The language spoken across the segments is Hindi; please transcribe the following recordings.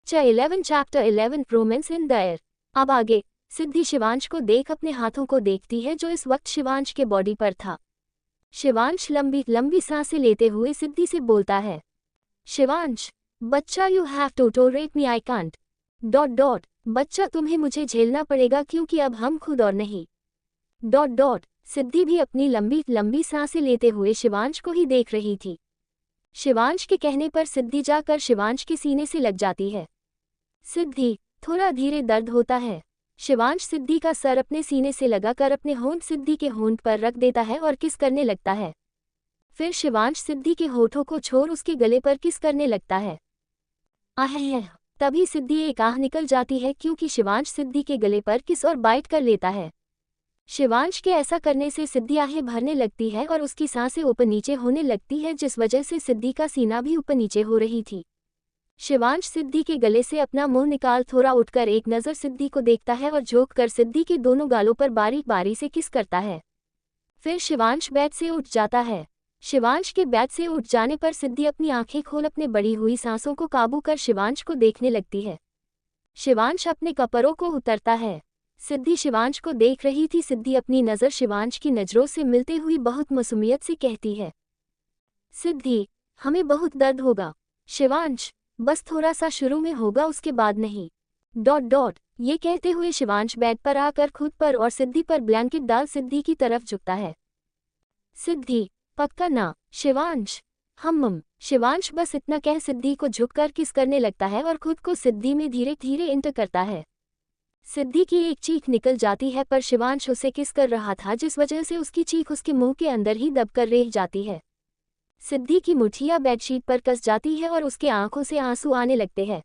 Chapter 11 romance in the air. अब आगे सिद्धि शिवांश को देख अपने हाथों को देखती है जो इस वक्त शिवांश के बॉडी पर था। शिवांश लंबी लंबी सांसें लेते हुए सिद्धि से बोलता है, शिवांश बच्चा you have to tolerate me, I can't dot dot बच्चा तुम्हें मुझे झेलना पड़ेगा क्योंकि अब हम खुद और नहीं डॉट डॉट। सिद्धि भी अपनी लंबी लंबी सांसें लेते हुए शिवांश को ही देख रही थी। शिवांश के कहने पर सिद्धि जाकर शिवांश के सीने से लग जाती है। सिद्धि थोड़ा धीरे दर्द होता है। शिवांश सिद्धि का सर अपने सीने से लगाकर अपने होंठ सिद्धि के होंठ पर रख देता है और किस करने लगता है। फिर शिवांश सिद्धि के होठों को छोड़ उसके गले पर किस करने लगता है। आह, तभी सिद्धि एक आह निकल जाती है क्योंकि शिवांश सिद्धि के गले पर किस और बाइट कर लेता है। शिवांश के ऐसा करने से सिद्धि आहें भरने लगती है और उसकी सांसें ऊपर नीचे होने लगती है जिस वजह से सिद्धि का सीना भी ऊपर नीचे हो रही थी। शिवांश सिद्धि के गले से अपना मुंह निकाल थोड़ा उठकर एक नज़र सिद्धि को देखता है और झोंक कर सिद्धि के दोनों गालों पर बारी बारी से किस करता है। फिर शिवांश बेड से उठ जाता है। शिवांश के बेड से उठ जाने पर सिद्धि अपनी आंखें खोल अपने बढ़ी हुई सांसों को काबू कर शिवांश को देखने लगती है। शिवांश अपने कपड़ों को उतरता है। सिद्धि शिवांश को देख रही थी। सिद्धि अपनी नज़र शिवांश की नज़रों से मिलते हुई बहुत मासूमियत से कहती है, सिद्धि हमें बहुत दर्द होगा। शिवांश बस थोड़ा सा शुरू में होगा, उसके बाद नहीं डॉट डॉट। ये कहते हुए शिवांश बेड पर आकर खुद पर और सिद्धि पर ब्लैंकेट डाल सिद्धि की तरफ झुकता है। सिद्धि पक्का ना शिवांश, हम शिवांश बस इतना कह सिद्धि को झुककर किस करने लगता है और खुद को सिद्धि में धीरे धीरे इंटर करता है। सिद्धि की एक चीख निकल जाती है पर शिवांश उसे किस कर रहा था जिस वजह से उसकी चीख उसके मुंह के अंदर ही दबकर रह जाती है। सिद्धि की मुठ्ठियां बेडशीट पर कस जाती है और उसके आंखों से आंसू आने लगते हैं।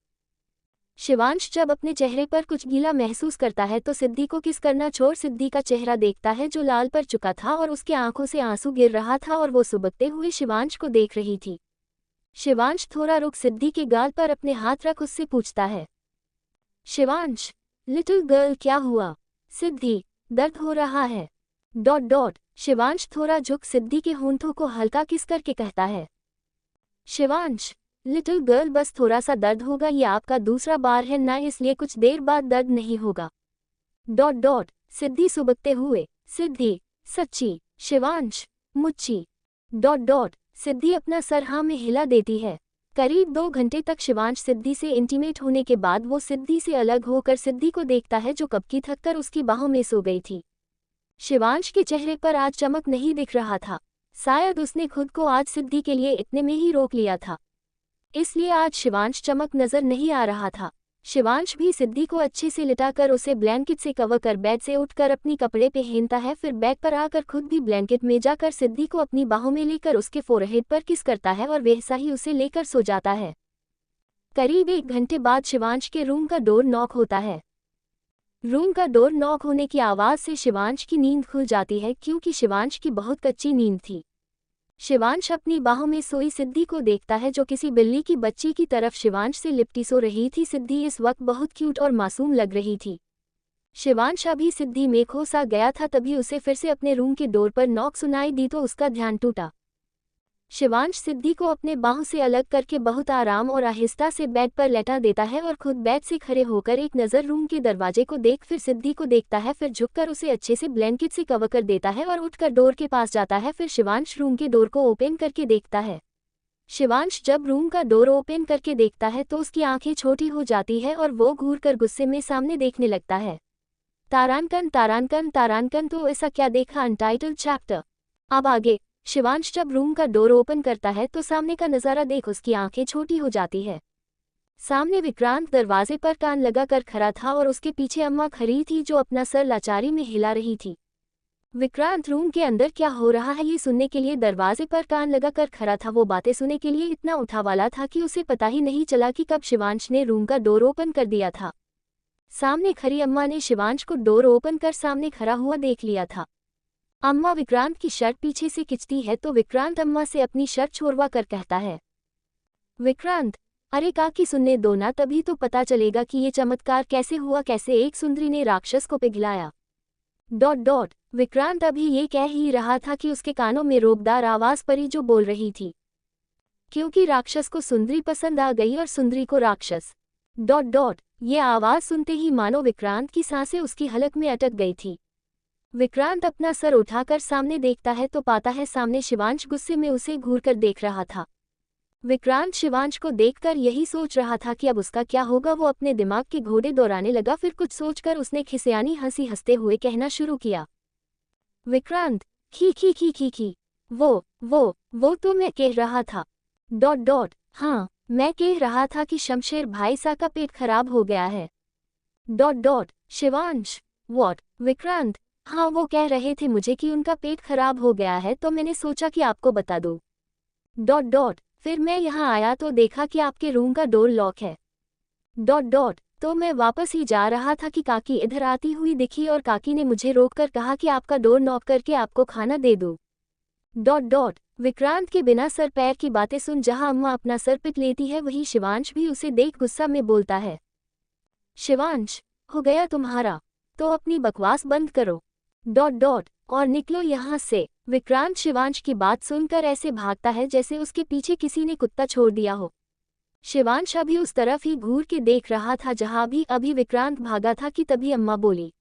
शिवांश जब अपने चेहरे पर कुछ गीला महसूस करता है तो सिद्धि को किस करना छोड़ सिद्धि का चेहरा देखता है जो लाल पर चुका था और उसके आंखों से आंसू गिर रहा था और वो सुबकते हुए शिवांश को देख रही थी। शिवांश थोड़ा रुक सिद्धि के गाल पर अपने हाथ रख उससे पूछता है, शिवांश लिटिल गर्ल क्या हुआ। सिद्धि दर्द हो रहा है डॉट डॉट। शिवांश थोड़ा झुक सिद्धि के होंठों को हल्का किस करके कहता है, शिवांश लिटिल गर्ल बस थोड़ा सा दर्द होगा, ये आपका दूसरा बार है ना, इसलिए कुछ देर बाद दर्द नहीं होगा डॉट डॉट। सिद्धि सुबकते हुए, सिद्धि सच्ची। शिवांश मुच्ची डॉट डॉट। सिद्धि अपना सर हाँ में हिला देती है। करीब 2 घंटे तक शिवांश सिद्धि से इंटीमेट होने के बाद वो सिद्धि से अलग होकर सिद्धि को देखता है जो कब की थककर उसकी बाहों में सो गई थी। शिवांश के चेहरे पर आज चमक नहीं दिख रहा था। शायद उसने खुद को आज सिद्धि के लिए इतने में ही रोक लिया था, इसलिए आज शिवांश चमक नजर नहीं आ रहा था। शिवांश भी सिद्धि को अच्छे से लिटाकर उसे ब्लैंकेट से कवर कर बेड से उठकर अपनी कपड़े पहनता है। फिर बेड पर आकर खुद भी ब्लैंकेट में जाकर सिद्धि को अपनी बाहों में लेकर उसके फोरहेड पर किस करता है और वैसा ही उसे लेकर सो जाता है। करीब 1 घंटे बाद शिवांश के रूम का डोर नॉक होता है। रूम का डोर नॉक होने की आवाज़ से शिवांश की नींद खुल जाती है क्योंकि शिवांश की बहुत कच्ची नींद थी। शिवांश अपनी बाहों में सोई सिद्धि को देखता है जो किसी बिल्ली की बच्ची की तरफ शिवांश से लिपटी सो रही थी। सिद्धि इस वक्त बहुत क्यूट और मासूम लग रही थी। शिवांश अभी सिद्धि में खो सा गया था, तभी उसे फिर से अपने रूम के डोर पर नॉक सुनाई दी तो उसका ध्यान टूटा। शिवांश सिद्धि को अपने बाहों से अलग करके बहुत आराम और आहिस्ता से बेड पर लेटा देता है और खुद बेड से खड़े होकर एक नज़र रूम के दरवाजे को देख फिर सिद्धि को देखता है। फिर झुककर उसे अच्छे से ब्लैंकेट से कवर कर देता है और उठकर डोर के पास जाता है। फिर शिवांश रूम के डोर को ओपन करके देखता है। शिवांश जब रूम का डोर ओपन करके देखता है तो उसकी आंखें छोटी हो जाती है और वो घूर कर गुस्से में सामने देखने लगता है। तारांकन तारांकन तारांकन तो ऐसा क्या देखा, अनटाइटल्ड चैप्टर। अब आगे शिवांश जब रूम का डोर ओपन करता है तो सामने का नज़ारा देख उसकी आंखें छोटी हो जाती है। सामने विक्रांत दरवाजे पर कान लगाकर खड़ा था और उसके पीछे अम्मा खड़ी थी जो अपना सर लाचारी में हिला रही थी। विक्रांत रूम के अंदर क्या हो रहा है ये सुनने के लिए दरवाजे पर कान लगाकर खड़ा था। वो बातें सुनने के लिए इतना उठावाला था कि उसे पता ही नहीं चला कि कब शिवांश ने रूम का डोर ओपन कर दिया था। सामने खड़ी अम्मा ने शिवांश को डोर ओपन कर सामने खड़ा हुआ देख लिया था। अम्मा विक्रांत की शर्ट पीछे से खींचती है तो विक्रांत अम्मा से अपनी शर्ट छोड़वा कर कहता है, विक्रांत अरे काकी सुनने दो ना, तभी तो पता चलेगा कि ये चमत्कार कैसे हुआ, कैसे एक सुंदरी ने राक्षस को पिघलाया डॉट डॉट। विक्रांत अभी ये कह ही रहा था कि उसके कानों में रोबदार आवाज़ पड़ी जो बोल रही थी, क्योंकि राक्षस को सुंदरी पसंद आ गई और सुंदरी को राक्षस। ये आवाज सुनते ही मानो विक्रांत की सांसें उसकी हलक में अटक गई थी। विक्रांत अपना सर उठाकर सामने देखता है तो पाता है सामने शिवांश गुस्से में उसे घूरकर देख रहा था। विक्रांत शिवांश को देखकर यही सोच रहा था कि अब उसका क्या होगा। वो अपने दिमाग के घोड़े दौड़ाने लगा। फिर कुछ सोचकर उसने खिसियानी हंसी हंसते हुए कहना शुरू किया। विक्रांत, खी। वो तो मैं कह रहा था। हाँ, मैं कह रहा था कि शमशेर भाई सा का पेट खराब हो गया है। शिवांश, व्हाट? विक्रांत, हाँ वो कह रहे थे मुझे कि उनका पेट खराब हो गया है तो मैंने सोचा कि आपको बता दूं। फिर मैं यहाँ आया तो देखा कि आपके रूम का डोर लॉक है। तो मैं वापस ही जा रहा था कि काकी इधर आती हुई दिखी और काकी ने मुझे रोककर कहा कि आपका डोर नॉक करके आपको खाना दे दूं। विक्रांत के बिना सर पैर की बातें सुन जहां अम्मा अपना सर पिट लेती है वहीं शिवांश भी उसे देख गुस्सा में बोलता है। शिवांश, हो गया तुम्हारा, तो अपनी बकवास बंद करो। और निकलो यहाँ से। विक्रांत शिवांश की बात सुनकर ऐसे भागता है जैसे उसके पीछे किसी ने कुत्ता छोड़ दिया हो। शिवांश अभी उस तरफ ही घूर के देख रहा था जहाँ अभी विक्रांत भागा था कि तभी अम्मा बोली।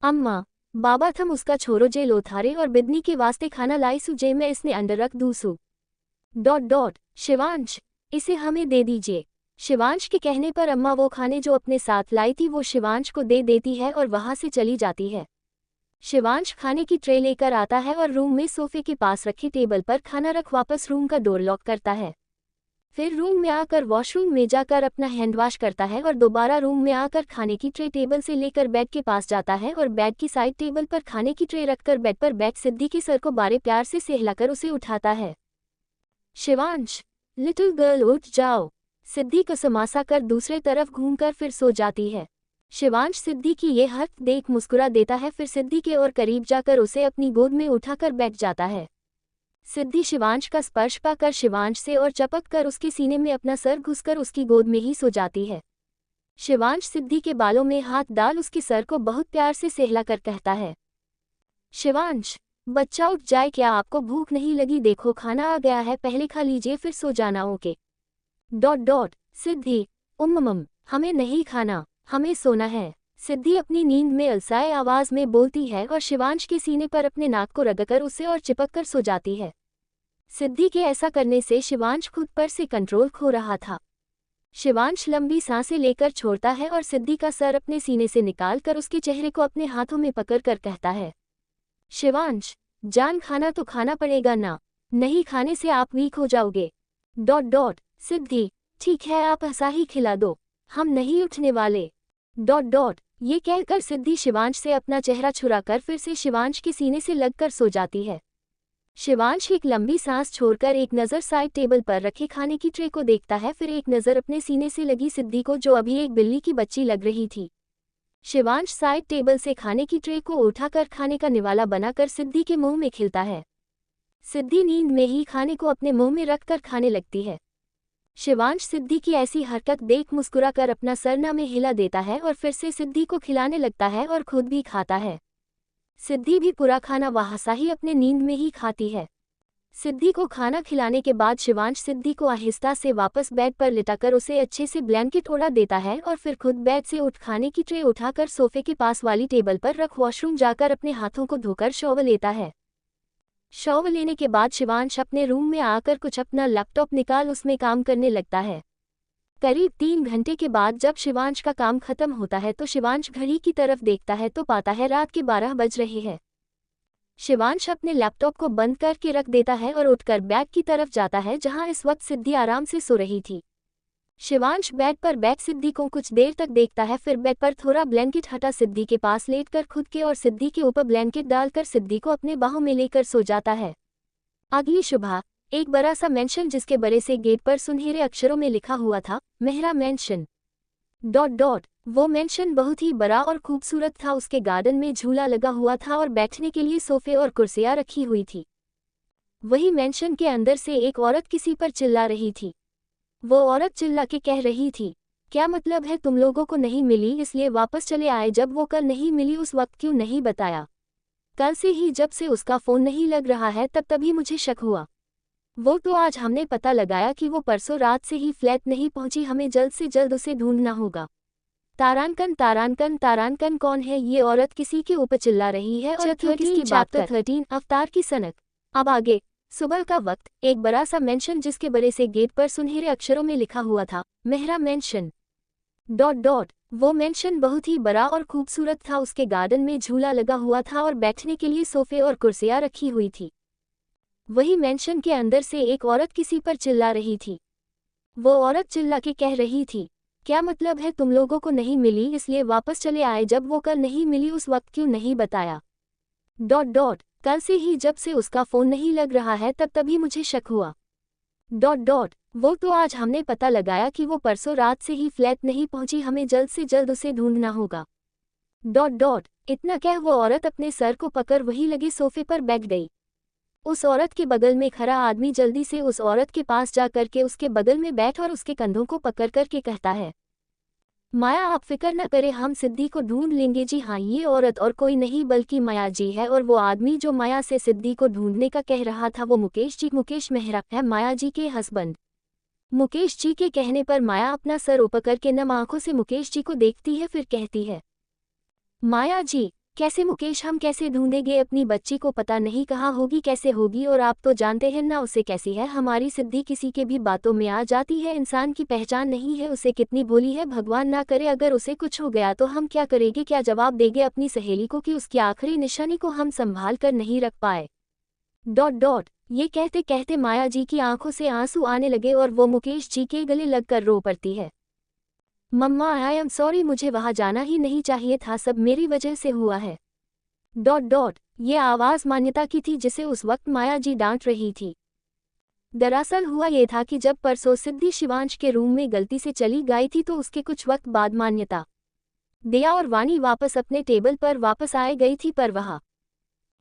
अम्मा, बाबा थम उसका छोरो जे लोथारे और बिदनी के वास्ते खाना लाईसु जे मैं इसने अंडर रख दूसू। शिवांश, इसे हमें दे दीजिए। शिवांश के कहने पर अम्मा वो खाने जो अपने साथ लाई थी वो शिवांश को दे देती है और वहां से चली जाती है। शिवांश खाने की ट्रे लेकर आता है और रूम में सोफे के पास रखी टेबल पर खाना रख वापस रूम का डोर लॉक करता है। फिर रूम में आकर वॉशरूम में जाकर अपना हैंडवॉश करता है और दोबारा रूम में आकर खाने की ट्रे टेबल से लेकर बेड के पास जाता है और बेड की साइड टेबल पर खाने की ट्रे रखकर बेड पर बैठ सिद्धि के सर को बारे प्यार से सहलाकर उसे उठाता है। शिवांश, लिटिल गर्ल उठ जाओ। सिद्धि को समासा कर दूसरे तरफ घूमकर फिर सो जाती है। शिवांश सिद्धि की ये हरकत देख मुस्कुरा देता है। फिर सिद्धि के और करीब जाकर उसे अपनी गोद में उठाकर बैठ जाता है। सिद्धि शिवांश का स्पर्श पाकर शिवांश से और चपक कर उसके सीने में अपना सर घुसकर उसकी गोद में ही सो जाती है। शिवांश सिद्धि के बालों में हाथ डाल उसके सर को बहुत प्यार से सहलाकर कहता है। शिवांश, बच्चा उठ जाए, क्या आपको भूख नहीं लगी? देखो खाना आ गया है, पहले खा लीजिए फिर सो जाना। ओके। सिद्धि, हमें नहीं खाना, हमें सोना है। सिद्धि अपनी नींद में अलसाए आवाज में बोलती है और शिवांश के सीने पर अपने नाक को रगड़कर उसे और चिपक कर सो जाती है। सिद्धि के ऐसा करने से शिवांश खुद पर से कंट्रोल खो रहा था। शिवांश लंबी सांसें लेकर छोड़ता है और सिद्धि का सर अपने सीने से निकालकर उसके चेहरे को अपने हाथों में पकड़कर कहता है। शिवांश, जान खाना तो खाना पड़ेगा ना, नहीं खाने से आप वीक हो जाओगे। सिद्धि, ठीक है आप ऐसा ही खिला दो, हम नहीं उठने वाले। ये कहकर सिद्धि शिवांश से अपना चेहरा छुराकर फिर से शिवांश के सीने से लगकर सो जाती है। शिवांश एक लंबी सांस छोड़कर एक नज़र साइड टेबल पर रखे खाने की ट्रे को देखता है, फिर एक नज़र अपने सीने से लगी सिद्धि को जो अभी एक बिल्ली की बच्ची लग रही थी। शिवांश साइड टेबल से खाने की ट्रे को उठाकर खाने का निवाला बनाकर सिद्धि के मुंह में खिलता है। सिद्धि नींद में ही खाने को अपने मुंह में रखकर खाने लगती है। शिवांश सिद्धि की ऐसी हरकत देख मुस्कुराकर अपना सरना में हिला देता है और फिर से सिद्धि को खिलाने लगता है और खुद भी खाता है। सिद्धि भी पूरा खाना वहां ही अपने नींद में ही खाती है। सिद्धि को खाना खिलाने के बाद शिवांश सिद्धि को आहिस्ता से वापस बेड पर लिटाकर उसे अच्छे से ब्लैंकेट ओढ़ा देता है और फिर खुद बेड से उठ खाने की ट्रे उठाकर सोफे के पास वाली टेबल पर रख वॉशरूम जाकर अपने हाथों को धोकर शॉवर लेता है। शॉवर लेने के बाद शिवांश अपने रूम में आकर कुछ अपना लैपटॉप निकाल उसमें काम करने लगता है। करीब 3 घंटे के बाद जब शिवांश का काम खत्म होता है तो शिवांश घड़ी की तरफ देखता है तो पाता है रात के 12 बज रहे हैं। शिवांश अपने लैपटॉप को बंद करके रख देता है और उठकर बेड की तरफ जाता है जहां इस वक्त सिद्धि आराम से सो रही थी। शिवांश बेड पर बैठ सिद्धि को कुछ देर तक देखता है, फिर बेड पर थोड़ा ब्लैंकेट हटा सिद्धि के पास लेटकर खुद के और सिद्धि के ऊपर ब्लैंकेट डालकर सिद्धि को अपने बाहों में लेकर सो जाता है। अगली सुबह एक बड़ा सा मेंशन जिसके बड़े से गेट पर सुनहरे अक्षरों में लिखा हुआ था मेहरा मेंशन। वो मेंशन बहुत ही बड़ा और खूबसूरत था। उसके गार्डन में झूला लगा हुआ था और बैठने के लिए सोफे और कुर्सियां रखी हुई थी। वही मेंशन के अंदर से एक औरत किसी पर चिल्ला रही थी। वो औरत चिल्ला के कह रही थी, क्या मतलब है तुम लोगों को नहीं मिली इसलिए वापस चले आए, जब वो कल नहीं मिली उस वक्त क्यों नहीं बताया? कल से ही जब से उसका फ़ोन नहीं लग रहा है तभी मुझे शक हुआ। वो तो आज हमने पता लगाया कि वो परसों रात से ही फ्लैट नहीं पहुंची, हमें जल्द से जल्द उसे ढूंढना होगा। तारांकन तारांकन तारांकन कौन है ये औरत? किसी के ऊपर चिल्ला रही है और क्यों किसकी बात कर? 13 अवतार की सनक। अब आगे सुबह का वक्त, एक बड़ा सा मेंशन जिसके बड़े से गेट पर सुनहरे अक्षरों में लिखा हुआ था मेहरा मेंशन। Dot dot. वो मेंशन बहुत ही बड़ा और खूबसूरत था। उसके गार्डन में झूला लगा हुआ था और बैठने के लिए सोफे और कुर्सियां रखी हुई थी। वही मेंशन के अंदर से एक औरत किसी पर चिल्ला रही थी। वो औरत चिल्ला के कह रही थी, क्या मतलब है तुम लोगों को नहीं मिली इसलिए वापस चले आए, जब वो कल नहीं मिली उस वक्त क्यों नहीं बताया? Dot dot. कल से ही जब से उसका फोन नहीं लग रहा है तभी मुझे शक हुआ। Dot dot. वो तो आज हमने पता लगाया कि वो परसों रात से ही फ्लैट नहीं पहुंची, हमें जल्द से जल्द उसे ढूंढना होगा। Dot dot. इतना कह वो औरत अपने सर को पकड़ वहीं लगे सोफे पर बैठ गई। उस औरत के बगल में खड़ा आदमी जल्दी से उस औरत के पास जा करके उसके बगल में बैठ और उसके कंधों को पकड़ करके कहता है, माया आप फिक्र न करें, हम सिद्धि को ढूंढ लेंगे। जी हाँ, ये औरत और कोई नहीं बल्कि माया जी है। और वो आदमी जो माया से सिद्धि को ढूंढने का कह रहा था वो मुकेश जी, मुकेश मेहरा है, माया जी के हस्बैंड। मुकेश जी के कहने पर माया अपना सर ऊपर करके नम आंखों से मुकेश जी को देखती है, फिर कहती है, माया जी कैसे मुकेश, हम कैसे ढूंढेंगे अपनी बच्ची को? पता नहीं कहाँ होगी, कैसे होगी, और आप तो जानते हैं ना उसे कैसी है हमारी सिद्धि, किसी के भी बातों में आ जाती है, इंसान की पहचान नहीं है, उसे कितनी भोली है। भगवान ना करे अगर उसे कुछ हो गया तो हम क्या करेंगे, क्या जवाब देंगे अपनी सहेली को कि उसकी आखिरी निशानी को हम संभाल कर नहीं रख पाए? Dot dot. ये कहते कहते माया जी की आंखों से आंसू आने लगे और वो मुकेश जी के गले लगकर रो पड़ती है। मम्मा आई एम सॉरी, मुझे वहां जाना ही नहीं चाहिए था, सब मेरी वजह से हुआ है। Dot dot. ये आवाज मान्यता की थी जिसे उस वक्त माया जी डांट रही थी। दरअसल हुआ ये था कि जब परसों सिद्धि शिवांश के रूम में गलती से चली गई थी तो उसके कुछ वक्त बाद मान्यता, दया और वाणी वापस अपने टेबल पर वापस आए गई थी,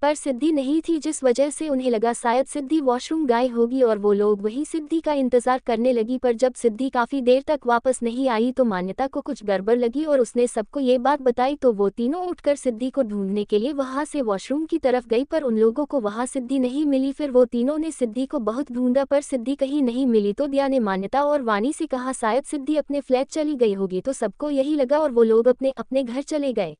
पर सिद्धि नहीं थी, जिस वजह से उन्हें लगा शायद सिद्धि वॉशरूम गई होगी और वो लोग वही सिद्धि का इंतजार करने लगी। पर जब सिद्धि काफी देर तक वापस नहीं आई तो मान्यता को कुछ गड़बड़ लगी और उसने सबको ये बात बताई, तो वो तीनों उठकर सिद्धि को ढूंढने के लिए वहां से वॉशरूम की तरफ गई, पर उन लोगों को वहां सिद्धि नहीं मिली। फिर वो तीनों ने सिद्धि को बहुत ढूंढा पर सिद्धि कहीं नहीं मिली, तो दया ने मान्यता और वाणी से कहा शायद सिद्धि अपने फ्लैट चली गई होगी, तो सबको यही लगा और वो लोग अपने अपने घर चले गए।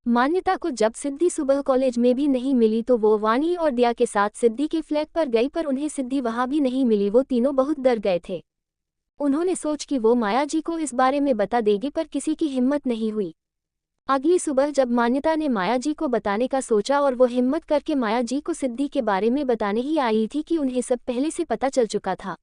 मान्यता को जब सिद्धि सुबह कॉलेज में भी नहीं मिली तो वो वाणी और दया के साथ सिद्धि के फ्लैट पर गई, पर उन्हें सिद्धि वहां भी नहीं मिली। वो तीनों बहुत डर गए थे। उन्होंने सोच कि वो माया जी को इस बारे में बता देगी, पर किसी की हिम्मत नहीं हुई। अगली सुबह जब मान्यता ने माया जी को बताने का सोचा और वो हिम्मत करके माया जी को सिद्धि के बारे में बताने ही आई थी कि उन्हें सब पहले से पता चल चुका था,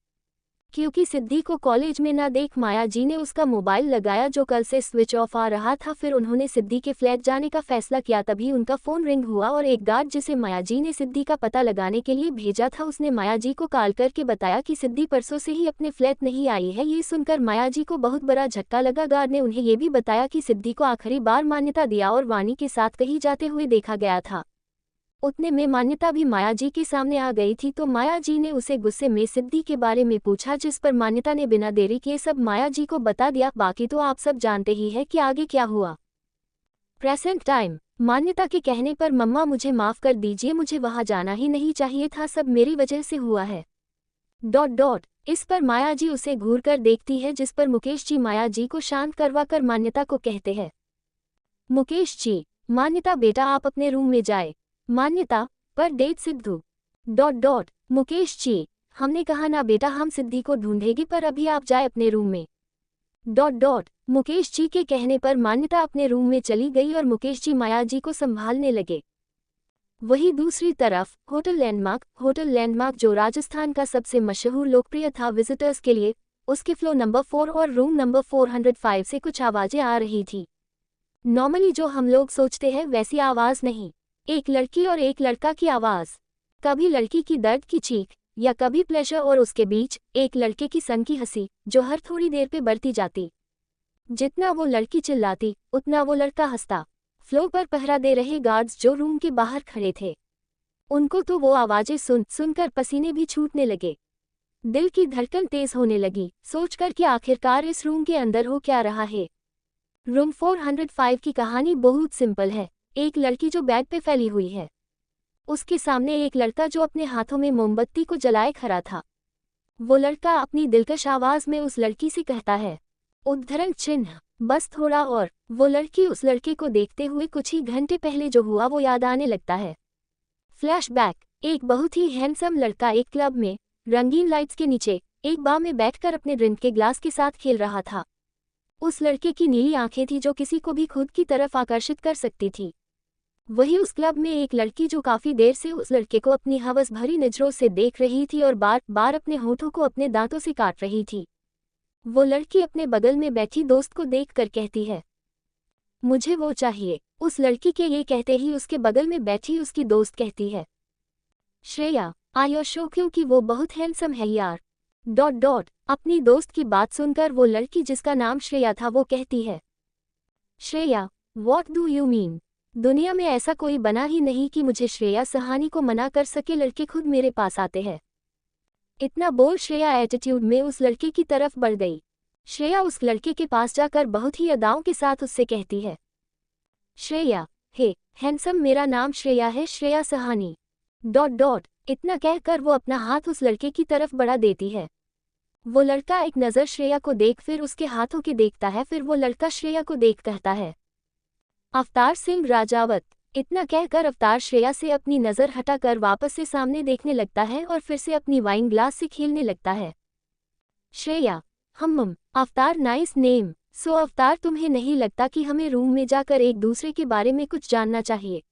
क्योंकि सिद्धि को कॉलेज में ना देख माया जी ने उसका मोबाइल लगाया जो कल से स्विच ऑफ आ रहा था। फिर उन्होंने सिद्धि के फ्लैट जाने का फैसला किया, तभी उनका फोन रिंग हुआ और एक गार्ड जिसे माया जी ने सिद्धि का पता लगाने के लिए भेजा था उसने माया जी को कॉल करके बताया कि सिद्धि परसों से ही अपने फ्लैट नहीं आई है। ये सुनकर माया जी को बहुत बड़ा झटका लगा। गार्ड ने उन्हें ये भी बताया कि सिद्धि को आखिरी बार मान्यता, दया और वाणी के साथ कहीं जाते हुए देखा गया था। उतने में मान्यता भी माया जी के सामने आ गई थी, तो माया जी ने उसे गुस्से में सिद्धि के बारे में पूछा, जिस पर मान्यता ने बिना देरी किए सब माया जी को बता दिया। बाकी तो आप सब जानते ही है कि आगे क्या हुआ। Present time. मान्यता के कहने पर मम्मा मुझे माफ कर दीजिए, मुझे वहां जाना ही नहीं चाहिए था, सब मेरी वजह से हुआ है। Dot dot. इस पर माया जी उसे घूर कर देखती है, जिस पर मुकेश जी माया जी को शांत करवा कर मान्यता को कहते हैं, मुकेश जी, मान्यता बेटा आप अपने रूम में जाए। मान्यता, पर date Sidhu. Dot dot. Mukesh ji, हमने कहा ना बेटा हम सिद्धि को ढूंढेंगे, पर अभी आप जाए अपने रूम में। Dot dot. मुकेश जी के कहने पर मान्यता अपने रूम में चली गई और मुकेश जी माया जी को संभालने लगे। वहीं दूसरी तरफ होटल लैंडमार्क जो राजस्थान का सबसे मशहूर लोकप्रिय था विजिटर्स के लिए, उसके फ्लोर नंबर 4 और रूम नंबर 405 से कुछ आवाजें आ रही थी। नॉर्मली जो हम लोग सोचते हैं वैसी आवाज नहीं, एक लड़की और एक लड़का की आवाज। कभी लड़की की दर्द की चीख या कभी प्लेजर और उसके बीच एक लड़के की सन की हंसी जो हर थोड़ी देर पे बढ़ती जाती। जितना वो लड़की चिल्लाती उतना वो लड़का हंसता। फ्लोर पर पहरा दे रहे गार्ड्स जो रूम के बाहर खड़े थे, उनको तो वो आवाजें सुनकर पसीने भी छूटने लगे। दिल की धड़कन तेज होने लगी, सोचकर कि आखिरकार इस रूम के अंदर हो क्या रहा है। रूम 405 की कहानी बहुत सिंपल है। एक लड़की जो बेड पे फैली हुई है, उसके सामने एक लड़का जो अपने हाथों में मोमबत्ती को जलाए खड़ा था। वो लड़का अपनी दिलकश आवाज में उस लड़की से कहता है, उद्धरण चिन्ह, बस थोड़ा और। वो लड़की उस लड़के को देखते हुए कुछ ही घंटे पहले जो हुआ वो याद आने लगता है। फ्लैशबैक, एक बहुत ही हैंडसम लड़का एक क्लब में रंगीन लाइट्स के नीचे एक बार में बैठकर अपने ड्रिंक के ग्लास के साथ खेल रहा था। उस लड़के की नीली आंखें थी जो किसी को भी खुद की तरफ आकर्षित कर सकती थी। वही उस क्लब में एक लड़की जो काफी देर से उस लड़के को अपनी हवस भरी नजरों से देख रही थी और बार बार अपने होठों को अपने दांतों से काट रही थी। वो लड़की अपने बगल में बैठी दोस्त को देखकर कहती है, मुझे वो चाहिए। उस लड़की के ये कहते ही उसके बगल में बैठी उसकी दोस्त कहती है, श्रेया, आई शो, क्योंकि वो बहुत हैंडसम है यार। अपनी दोस्त की बात सुनकर वो लड़की जिसका नाम श्रेया था वो कहती है, Shreya, what do you mean? दुनिया में ऐसा कोई बना ही नहीं कि मुझे श्रेया सहानी को मना कर सके। लड़के खुद मेरे पास आते हैं। इतना बोल श्रेया एटीट्यूड में उस लड़के की तरफ बढ़ गई। श्रेया उस लड़के के पास जाकर बहुत ही अदाओं के साथ उससे कहती है, श्रेया, हे हैंडसम, मेरा नाम श्रेया है, श्रेया सहानी। इतना कहकर वो अपना हाथ उस लड़के की तरफ बढ़ा देती है। वो लड़का एक नज़र श्रेया को देख फिर उसके हाथों के देखता है। फिर वो लड़का श्रेया को देख कहता है, अवतार सिंह राजावत। इतना कहकर अवतार श्रेया से अपनी नज़र हटाकर वापस से सामने देखने लगता है और फिर से अपनी वाइन ग्लास से खेलने लगता है। श्रेया, अवतार, नाइस नेम। सो अवतार, तुम्हें नहीं लगता कि हमें रूम में जाकर एक दूसरे के बारे में कुछ जानना चाहिए?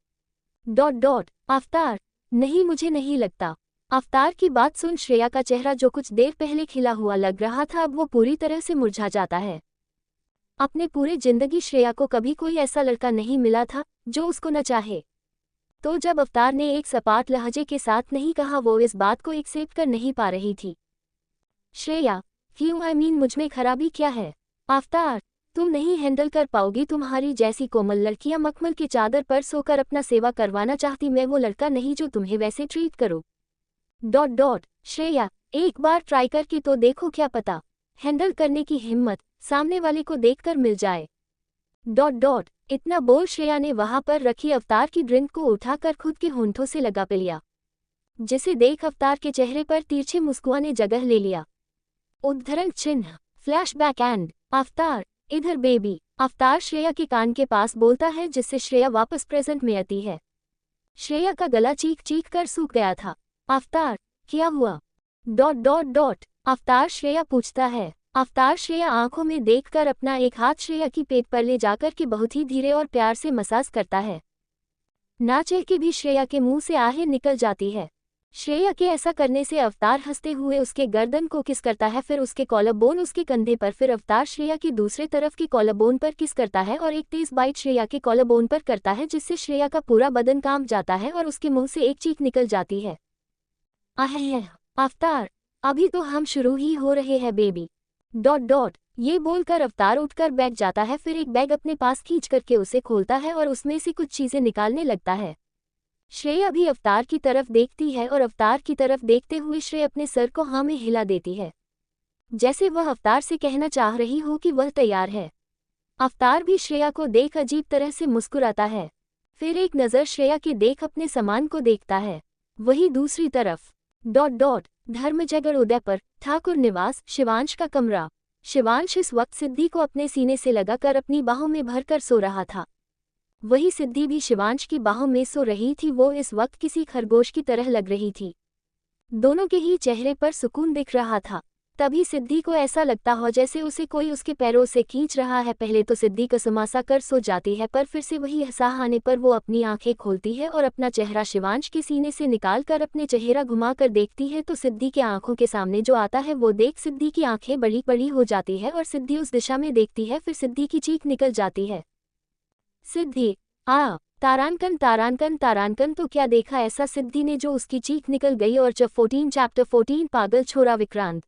अवतार, नहीं, मुझे नहीं लगता। अवतार की बात सुन श्रेया का चेहरा जो कुछ देर पहले खिला हुआ लग रहा था अब वो पूरी तरह से मुरझा जाता है। अपने पूरे जिंदगी श्रेया को कभी कोई ऐसा लड़का नहीं मिला था जो उसको न चाहे। तो जब अवतार ने एक सपाट लहजे के साथ नहीं कहा वो इस बात को एक्सेप्ट कर नहीं पा रही थी। श्रेया, क्यों? मुझमें खराबी क्या है? अवतार, तुम नहीं हैंडल कर पाओगी। तुम्हारी जैसी कोमल लड़कियां मखमल की चादर पर सोकर अपना सेवा करवाना चाहती। मैं वो लड़का नहीं जो तुम्हें वैसे ट्रीट करो। श्रेया, एक बार ट्राई करके तो देखो, क्या पता हैंडल करने की हिम्मत सामने वाले को देखकर मिल जाए। इतना बोल श्रेया ने वहां पर रखी अवतार की ड्रिंक को उठाकर खुद के होंठों से लगा पे लिया, जिसे देख अवतार के चेहरे पर तिरछे मुस्कुराने ने जगह ले लिया। उद्धरण चिन्ह, फ्लैशबैक एंड अवतार, इधर बेबी। अवतार श्रेया के कान के पास बोलता है जिससे श्रेया वापस प्रेजेंट में आती है। श्रेया का गला चीख चीख कर सूख गया था। अवतार, क्या हुआ? अवतार श्रेया पूछता है। अवतार श्रेया आंखों में देखकर अपना एक हाथ श्रेया की पेट पर ले जाकर के बहुत ही धीरे और प्यार से मसाज करता है। ना चाह के भी श्रेया के मुंह से आहें निकल जाती है। श्रेया के ऐसा करने से अवतार हंसते हुए उसके गर्दन को किस करता है, फिर उसके कॉलरबोन उसके कंधे पर, फिर अवतार श्रेया की दूसरे तरफ की कॉलरबोन पर किस करता है और एक तेज बाइट श्रेया के कॉलरबोन पर करता है जिससे श्रेया का पूरा बदन कांप जाता है और उसके मुंह से एक चीख निकल जाती है। अवतार, अभी तो हम शुरू ही हो रहे हैं बेबी। ये बोलकर अवतार उठकर बैठ जाता है। फिर एक बैग अपने पास खींच करके उसे खोलता है और उसमें से कुछ चीजें निकालने लगता है। श्रेया भी अवतार की तरफ देखती है और अवतार की तरफ देखते हुए श्रेया अपने सर को हाँ में हिला देती है, जैसे वह अवतार से कहना चाह रही हो कि वह तैयार है। अवतार भी श्रेया को देख अजीब तरह से मुस्कुराता है। फिर एक नज़र श्रेया के देख अपने सामान को देखता है। वही दूसरी तरफ धर्मजगड़ उदयपुर ठाकुर निवास, शिवांश का कमरा। शिवांश इस वक्त सिद्धि को अपने सीने से लगाकर अपनी बाहों में भरकर सो रहा था। वही सिद्धि भी शिवांश की बाहों में सो रही थी। वो इस वक्त किसी खरगोश की तरह लग रही थी। दोनों के ही चेहरे पर सुकून दिख रहा था। तभी सिद्धि को ऐसा लगता हो जैसे उसे कोई उसके पैरों से खींच रहा है। पहले तो सिद्धि कसमासा कर सो जाती है, पर फिर से वही एहसास आने पर वो अपनी आंखें खोलती है और अपना चेहरा शिवांश के सीने से निकाल कर अपने चेहरा घुमा कर देखती है तो सिद्धि के आंखों के सामने जो आता है वो देख सिद्धि की आंखें बड़ी बड़ी हो जाती है और सिद्धि उस दिशा में देखती है। फिर सिद्धि की चीख निकल जाती है, सिद्धि आ तारांकन तारांकन तारांकन। तो क्या देखा ऐसा सिद्धि ने जो उसकी चीख निकल गई। और चैप्टर 14 पागल छोरा विक्रांत।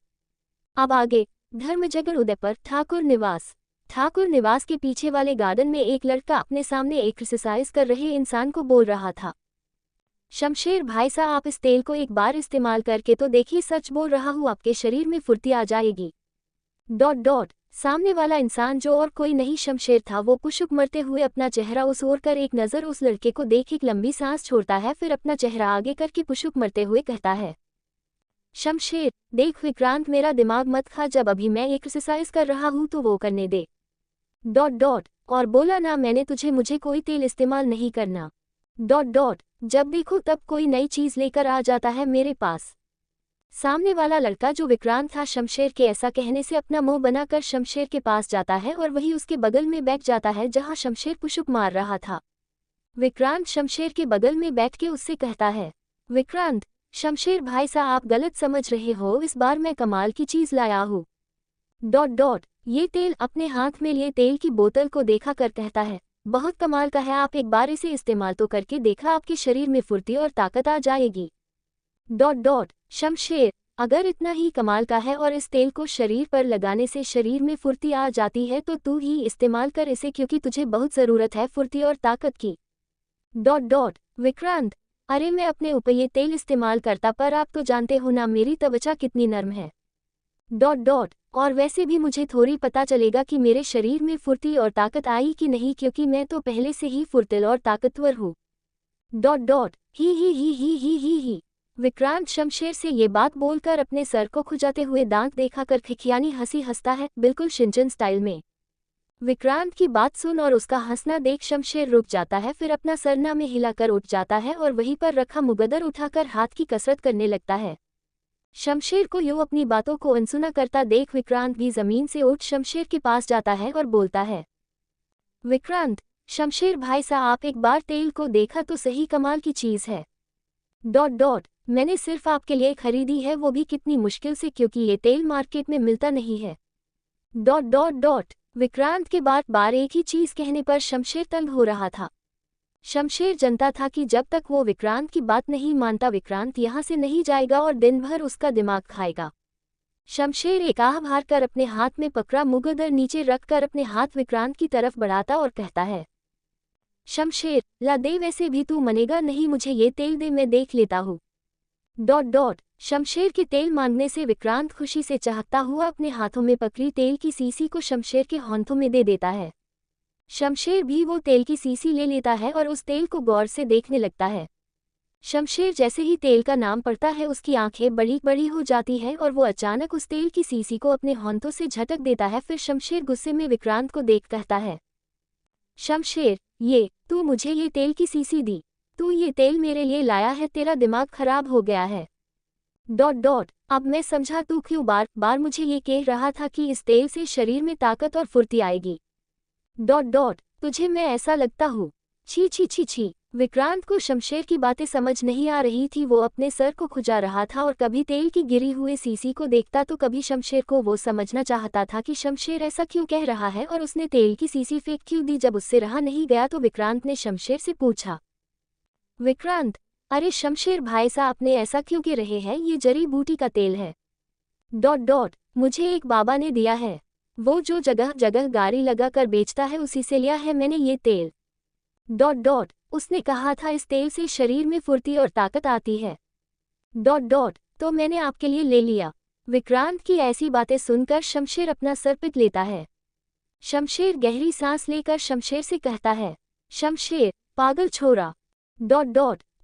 अब आगे धर्मजगड़ उदयपुर ठाकुर निवास। ठाकुर निवास के पीछे वाले गार्डन में एक लड़का अपने सामने एक्सरसाइज कर रहे इंसान को बोल रहा था, शमशेर भाई साहब, आप इस तेल को एक बार इस्तेमाल करके तो देखिए, सच बोल रहा हूँ आपके शरीर में फुर्ती आ जाएगी। सामने वाला इंसान जो और कोई नहीं शमशेर था, वो पुशुक मरते हुए अपना चेहरा उस ओर कर एक नज़र उस लड़के को देख एक लंबी सांस छोड़ता है, फिर अपना चेहरा आगे करके पुशुक मरते हुए कहता है, शमशेर देख विक्रांत, मेरा दिमाग मत खा, जब अभी मैं एक्सरसाइज कर रहा हूँ तो वो करने दे। और बोला ना मैंने तुझे, मुझे कोई तेल इस्तेमाल नहीं करना। जब देखो तब कोई नई चीज़ लेकर आ जाता है मेरे पास। सामने वाला लड़का जो विक्रांत था, शमशेर के ऐसा कहने से अपना मुंह बनाकर शमशेर के पास जाता है और वही उसके बगल में बैठ जाता है जहां शमशेर पुशुक मार रहा था। विक्रांत शमशेर के बगल में बैठ के उससे कहता है, विक्रांत, शमशेर भाई साहब आप गलत समझ रहे हो, इस बार मैं कमाल की चीज़ लाया हूँ। ये तेल अपने हाथ में लिए तेल की बोतल को देखा कर कहता है, बहुत कमाल का है, आप एक बार इसे इस्तेमाल तो करके देखा, आपके शरीर में फुर्ती और ताकत आ जाएगी। शमशेर, अगर इतना ही कमाल का है और इस तेल को शरीर पर लगाने से शरीर में फुर्ती आ जाती है तो तू ही इस्तेमाल कर इसे, क्योंकि तुझे बहुत ज़रूरत है फुर्ती और ताकत की। विक्रांत, अरे मैं अपने ऊपर ये तेल इस्तेमाल करता, पर आप तो जानते हो ना मेरी त्वचा कितनी नर्म है। और वैसे भी मुझे थोड़ी पता चलेगा कि मेरे शरीर में फुर्ती और ताकत आई कि नहीं, क्योंकि मैं तो पहले से ही फुर्तिल और ताकतवर हूँ। ही। विक्रांत शमशेर से ये बात बोलकर अपने सर को खुजाते हुए दांत देखाकर खिखियानी हंसी हंसता है, बिल्कुल शिनचैन स्टाइल में। विक्रांत की बात सुन और उसका हंसना देख शमशेर रुक जाता है, फिर अपना सरना में हिलाकर उठ जाता है और वहीं पर रखा मुगदर उठाकर हाथ की कसरत करने लगता है। शमशेर को यूं अपनी बातों को अनसुना करता देख विक्रांत भी जमीन से उठ शमशेर के पास जाता है और बोलता है, विक्रांत, शमशेर भाई साहब आप एक बार तेल को देखा तो सही, कमाल की चीज़ है। मैंने सिर्फ आपके लिए खरीदी है, वो भी कितनी मुश्किल से, क्योंकि ये तेल मार्केट में मिलता नहीं है। विक्रांत के बार बार एक ही चीज़ कहने पर शमशेर तंग हो रहा था। शमशेर जानता था कि जब तक वो विक्रांत की बात नहीं मानता विक्रांत यहाँ से नहीं जाएगा और दिन भर उसका दिमाग खाएगा। शमशेर एक आह भर कर अपने हाथ में पकड़ा मुगदर नीचे रखकर अपने हाथ विक्रांत की तरफ बढ़ाता और कहता है, शमशेर ला दे, वैसे भी तू मनेगा नहीं, मुझे ये तेल दे, मैं देख लेता हूँ। शमशेर के तेल मांगने से विक्रांत खुशी से चहकता हुआ अपने हाथों में पकड़ी तेल की सीसी को शमशेर के हाथों में दे देता है। शमशेर भी वो तेल की सीसी ले लेता है और उस तेल को गौर से देखने लगता है। शमशेर जैसे ही तेल का नाम पड़ता है उसकी आंखें बड़ी बड़ी हो जाती है और वो अचानक उस तेल की सीसी को अपने हाथों से झटक देता है। फिर शमशेर गुस्से में विक्रांत को देख कहता है, शमशेर तू मुझे ये तेल की सीसी दी, तू ये तेल मेरे लिए लाया है, तेरा दिमाग खराब हो गया है। अब मैं समझा तू क्यों बार बार मुझे ये कह रहा था कि इस तेल से शरीर में ताकत और फुर्ती आएगी। तुझे मैं ऐसा लगता हूँ? छी। विक्रांत को शमशेर की बातें समझ नहीं आ रही थी, वो अपने सर को खुजा रहा था और कभी तेल की गिरी हुई सीसी को देखता तो कभी शमशेर को। वो समझना चाहता था कि शमशेर ऐसा क्यों कह रहा है और उसने तेल की सीसी फेंक क्यों दी। जब उससे रहा नहीं गया तो विक्रांत ने शमशेर से पूछा, विक्रांत, अरे शमशेर भाई साहब आपने ऐसा क्यों कह रहे हैं, ये जड़ी बूटी का तेल है। मुझे एक बाबा ने दिया है, वो जो जगह जगह गाड़ी लगा कर बेचता है उसी से लिया है मैंने ये तेल। उसने कहा था इस तेल से शरीर में फुर्ती और ताकत आती है। तो मैंने आपके लिए ले लिया। विक्रांत की ऐसी बातें सुनकर शमशेर अपना सर पीट लेता है। शमशेर गहरी सांस लेकर शमशेर से कहता है, शमशेर पागल छोरा,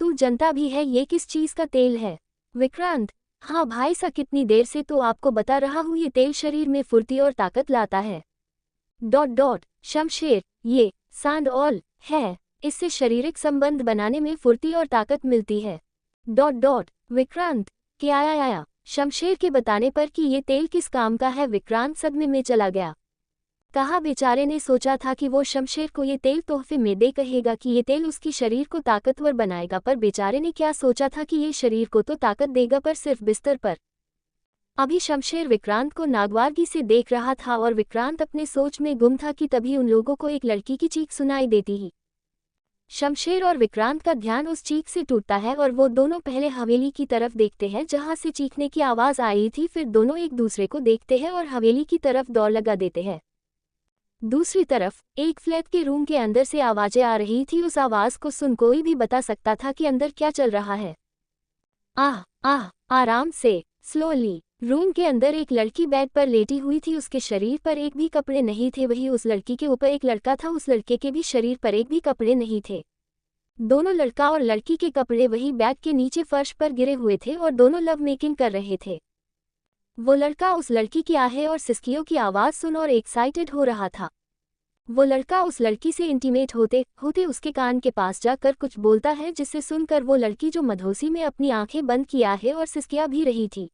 तू जनता भी है ये किस चीज़ का तेल है। विक्रांत, हाँ भाई सा, कितनी देर से तो आपको बता रहा हूँ ये तेल शरीर में फुर्ती और ताकत लाता है। शमशेर, ये सांड-ऑल है, इससे शारीरिक संबंध बनाने में फुर्ती और ताकत मिलती है। विक्रांत, क्या आया? शमशेर के बताने पर कि ये तेल किस काम का है विक्रांत सदमे में चला गया। कहा बेचारे ने सोचा था कि वो शमशेर को ये तेल तोहफे में दे, कहेगा कि ये तेल उसकी शरीर को ताकतवर बनाएगा, पर बेचारे ने क्या सोचा था कि ये शरीर को तो ताकत देगा पर सिर्फ बिस्तर पर। अभी शमशेर विक्रांत को नागवारगी से देख रहा था और विक्रांत अपने सोच में गुम था कि तभी उन लोगों को एक लड़की की चीख सुनाई देती ही। शमशेर और विक्रांत का ध्यान उस चीख से टूटता है और वो दोनों पहले हवेली की तरफ देखते हैं जहां से चीखने की आवाज़ आई थी, फिर दोनों एक दूसरे को देखते हैं और हवेली की तरफ दौड़ लगा देते हैं। दूसरी तरफ एक फ्लैट के रूम के अंदर से आवाज़ें आ रही थी। उस आवाज़ को सुन कोई भी बता सकता था कि अंदर क्या चल रहा है। आह आराम से, स्लोली रूम के अंदर एक लड़की बेड पर लेटी हुई थी। उसके शरीर पर एक भी कपड़े नहीं थे। वही उस लड़की के ऊपर एक लड़का था। उस लड़के के भी शरीर पर एक भी कपड़े नहीं थे। दोनों लड़का और लड़की के कपड़े वही बेड के नीचे फर्श पर गिरे हुए थे और दोनों लव मेकिंग कर रहे थे। वो लड़का उस लड़की की आहें और सिसकियों की आवाज़ सुन और एक्साइटेड हो रहा था। वो लड़का उस लड़की से इंटीमेट होते होते उसके कान के पास जाकर कुछ बोलता है, जिससे सुनकर वो लड़की जो मधोसी में अपनी आंखें बंद किया है और सिसकिया भी रही थी,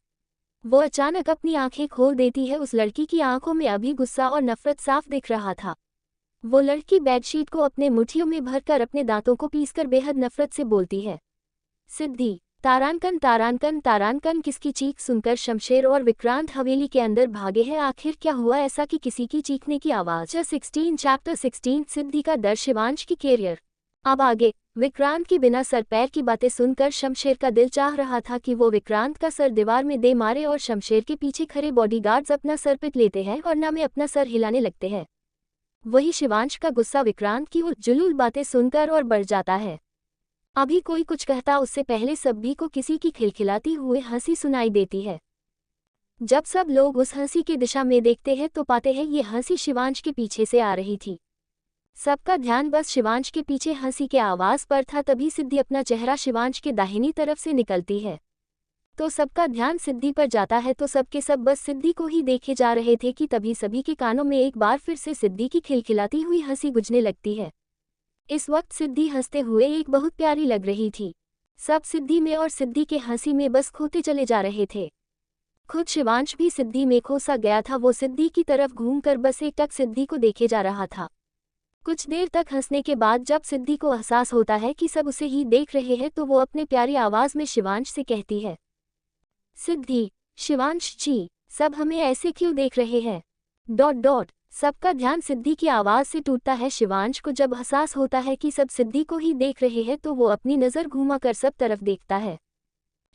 वो अचानक अपनी आंखें खोल देती है। उस लड़की की आंखों में अभी गुस्सा और नफरत साफ दिख रहा था। वो लड़की बेडशीट को अपने मुट्ठियों में भरकर अपने दांतों को पीसकर बेहद नफरत से बोलती है, सिद्धि तारानकन तारानकन तारानकन। किसकी चीख सुनकर शमशेर और विक्रांत हवेली के अंदर भागे हैं। आखिर क्या हुआ ऐसा कि किसी की चीखने की आवाज़। चैप्टर 16 सिद्धि का डर, शिवांश की कैरियर। अब आगे विक्रांत की बिना सर पैर की बातें सुनकर शमशेर का दिल चाह रहा था कि वो विक्रांत का सर दीवार में दे मारे और शमशेर के पीछे खड़े बॉडीगार्ड्स अपना सर पिट लेते हैं और ना में अपना सर हिलाने लगते हैं। वही शिवांश का गुस्सा विक्रांत की उलझुल बातें सुनकर और बढ़ जाता है। अभी कोई कुछ कहता उससे पहले सभी को किसी की खिलखिलाती हुई हंसी सुनाई देती है। जब सब लोग उस हंसी की दिशा में देखते हैं तो पाते हैं ये हंसी शिवांश के पीछे से आ रही थी। सबका ध्यान बस शिवांश के पीछे हंसी के आवाज पर था। तभी सिद्धि अपना चेहरा शिवांश के दाहिनी तरफ से निकलती है तो सबका ध्यान सिद्धि पर जाता है। तो सबके सब बस सिद्धि को ही देखे जा रहे थे कि तभी सभी के कानों में एक बार फिर से सिद्धि की खिलखिलाती हुई हंसी गूंजने लगती है। इस वक्त सिद्धि हंसते हुए एक बहुत प्यारी लग रही थी। सब सिद्धि में और सिद्धि के हंसी में बस खोते चले जा रहे थे। खुद शिवांश भी सिद्धि में खोसा गया था। वो सिद्धि की तरफ घूमकर बस एकटक सिद्धि को देखे जा रहा था। कुछ देर तक हंसने के बाद जब सिद्धि को एहसास होता है कि सब उसे ही देख रहे हैं तो वो अपने प्यारी आवाज में शिवांश से कहती है, सिद्धि, शिवांश जी, सब हमें ऐसे क्यों देख रहे हैं? सबका ध्यान सिद्धि की आवाज से टूटता है। शिवांश को जब एहसास होता है कि सब सिद्धि को ही देख रहे हैं तो वो अपनी नज़र घुमाकर सब तरफ देखता है।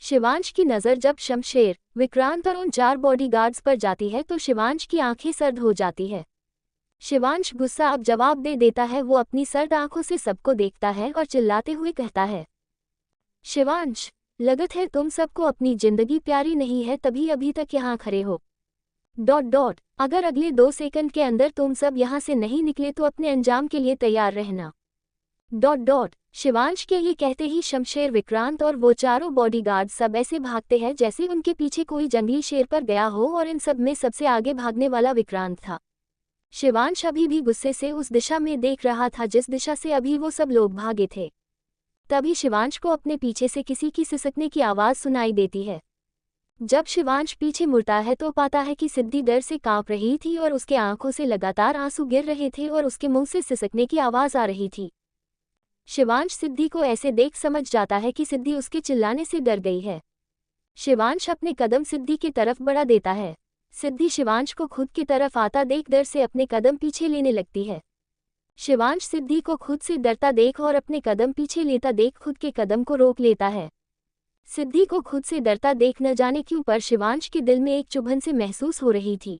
शिवांश की नज़र जब शमशेर, विक्रांत और उन 4 बॉडीगार्ड्स पर जाती है तो शिवांश की आंखें सर्द हो जाती है। शिवांश गुस्सा अब जवाब दे देता है। वो अपनी सर्द आंखों से सबको देखता है और चिल्लाते हुए कहता है, शिवांश, लगत है तुम सबको अपनी जिंदगी प्यारी नहीं है तभी अभी तक यहाँ खड़े हो। अगर अगले 2 सेकंड के अंदर तुम सब यहाँ से नहीं निकले तो अपने अंजाम के लिए तैयार रहना। शिवांश के ये कहते ही शमशेर, विक्रांत और वो चारों बॉडीगार्ड सब ऐसे भागते हैं जैसे उनके पीछे कोई जंगली शेर पर गया हो और इन सब में सबसे आगे भागने वाला विक्रांत था। शिवांश अभी भी गुस्से से उस दिशा में देख रहा था जिस दिशा से अभी वो सब लोग भागे थे। तभी शिवांश को अपने पीछे से किसी की सिसकने की आवाज़ सुनाई देती है। जब शिवांश पीछे मुड़ता है तो पाता है कि सिद्धि डर से कांप रही थी और उसके आंखों से लगातार आंसू गिर रहे थे और उसके मुंह से सिसकने की आवाज़ आ रही थी। शिवांश सिद्धि को ऐसे देख समझ जाता है कि सिद्धि उसके चिल्लाने से डर गई है। शिवांश अपने कदम सिद्धि की तरफ बढ़ा देता है। सिद्धि शिवांश को खुद की तरफ आता देख डर से अपने कदम पीछे लेने लगती है। शिवांश सिद्धि को खुद से डरता देख और अपने कदम पीछे लेता देख खुद के कदम को रोक लेता है। सिद्धि को खुद से डरता देख न जाने क्यों पर शिवांश के दिल में एक चुभन से महसूस हो रही थी।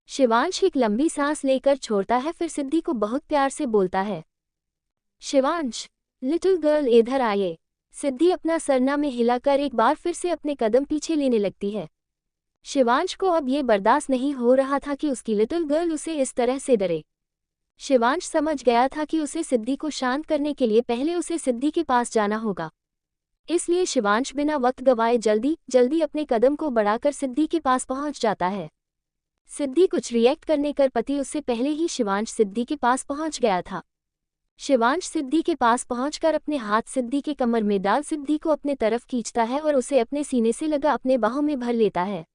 शिवांश एक लंबी सांस लेकर छोड़ता है, फिर सिद्धि को बहुत प्यार से बोलता है, शिवांश, लिटिल गर्ल इधर आइए। सिद्धि अपना सरना में हिलाकर एक बार फिर से अपने कदम पीछे लेने लगती है। शिवांश को अब ये बर्दाश्त नहीं हो रहा था कि उसकी लिटिल गर्ल उसे इस तरह से डरे। शिवांश समझ गया था कि उसे सिद्धि को शांत करने के लिए पहले उसे सिद्धि के पास जाना होगा। इसलिए शिवांश बिना वक्त गवाए जल्दी अपने कदम को बढ़ाकर सिद्धि के पास पहुंच जाता है। सिद्धि कुछ रिएक्ट करने कर पति उससे पहले ही शिवांश सिद्धि के पास पहुंच गया था। शिवांश सिद्धि के पास पहुंचकर अपने हाथ सिद्धि के कमर में डाल सिद्धि को अपने तरफ खींचता है और उसे अपने सीने से लगा अपने बाहों में भर लेता है।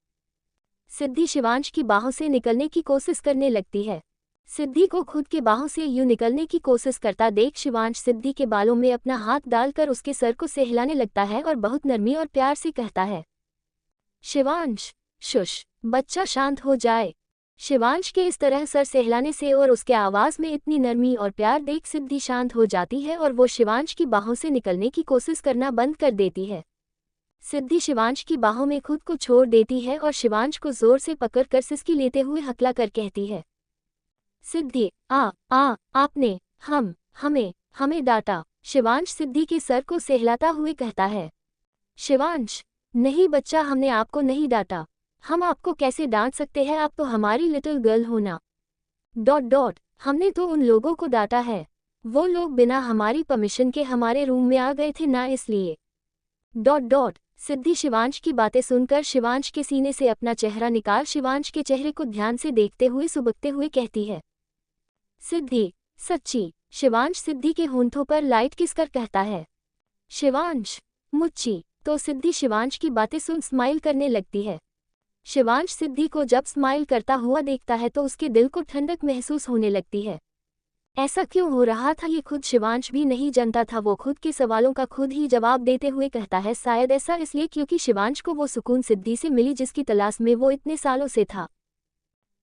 सिद्धि शिवांश की बाहों से निकलने की कोशिश करने लगती है। सिद्धि को खुद के बाहों से यूं निकलने की कोशिश करता देख शिवांश सिद्धि के बालों में अपना हाथ डालकर उसके सर को सहलाने लगता है और बहुत नरमी और प्यार से कहता है, शिवांश, शुश, बच्चा शांत हो जाए। शिवांश के इस तरह सर सहलाने से और उसके आवाज़ में इतनी नरमी और प्यार देख सिद्धि शांत हो जाती है और वो शिवांश की बाहों से निकलने की कोशिश करना बंद कर देती है। सिद्धि शिवांश की बाहों में खुद को छोड़ देती है और शिवांश को जोर से पकड़कर सिसकी लेते हुए हकला कर कहती है, सिद्धि, आपने हमें डांटा। शिवांश सिद्धि के सर को सहलाता हुए कहता है, शिवांश, नहीं बच्चा, हमने आपको नहीं डांटा। हम आपको कैसे डांट सकते हैं, आप तो हमारी लिटिल गर्ल हो ना। हमने तो उन लोगों को डांटा है। वो लोग बिना हमारी परमिशन के हमारे रूम में आ गए थे ना, इसलिए। सिद्धि शिवांश की बातें सुनकर शिवांश के सीने से अपना चेहरा निकाल शिवांश के चेहरे को ध्यान से देखते हुए सुबकते हुए कहती है, सिद्धि सच्ची। शिवांश सिद्धि के होंठों पर लाइट किस कर कहता है, शिवांश मुच्ची। तो सिद्धि शिवांश की बातें सुन स्माइल करने लगती है। शिवांश सिद्धि को जब स्माइल करता हुआ देखता है तो उसके दिल को ठंडक महसूस होने लगती है। ऐसा क्यों हो रहा था ये खुद शिवांश भी नहीं जानता था। वो खुद के सवालों का खुद ही जवाब देते हुए कहता है, शायद ऐसा इसलिए क्योंकि शिवांश को वो सुकून सिद्धि से मिली जिसकी तलाश में वो इतने सालों से था।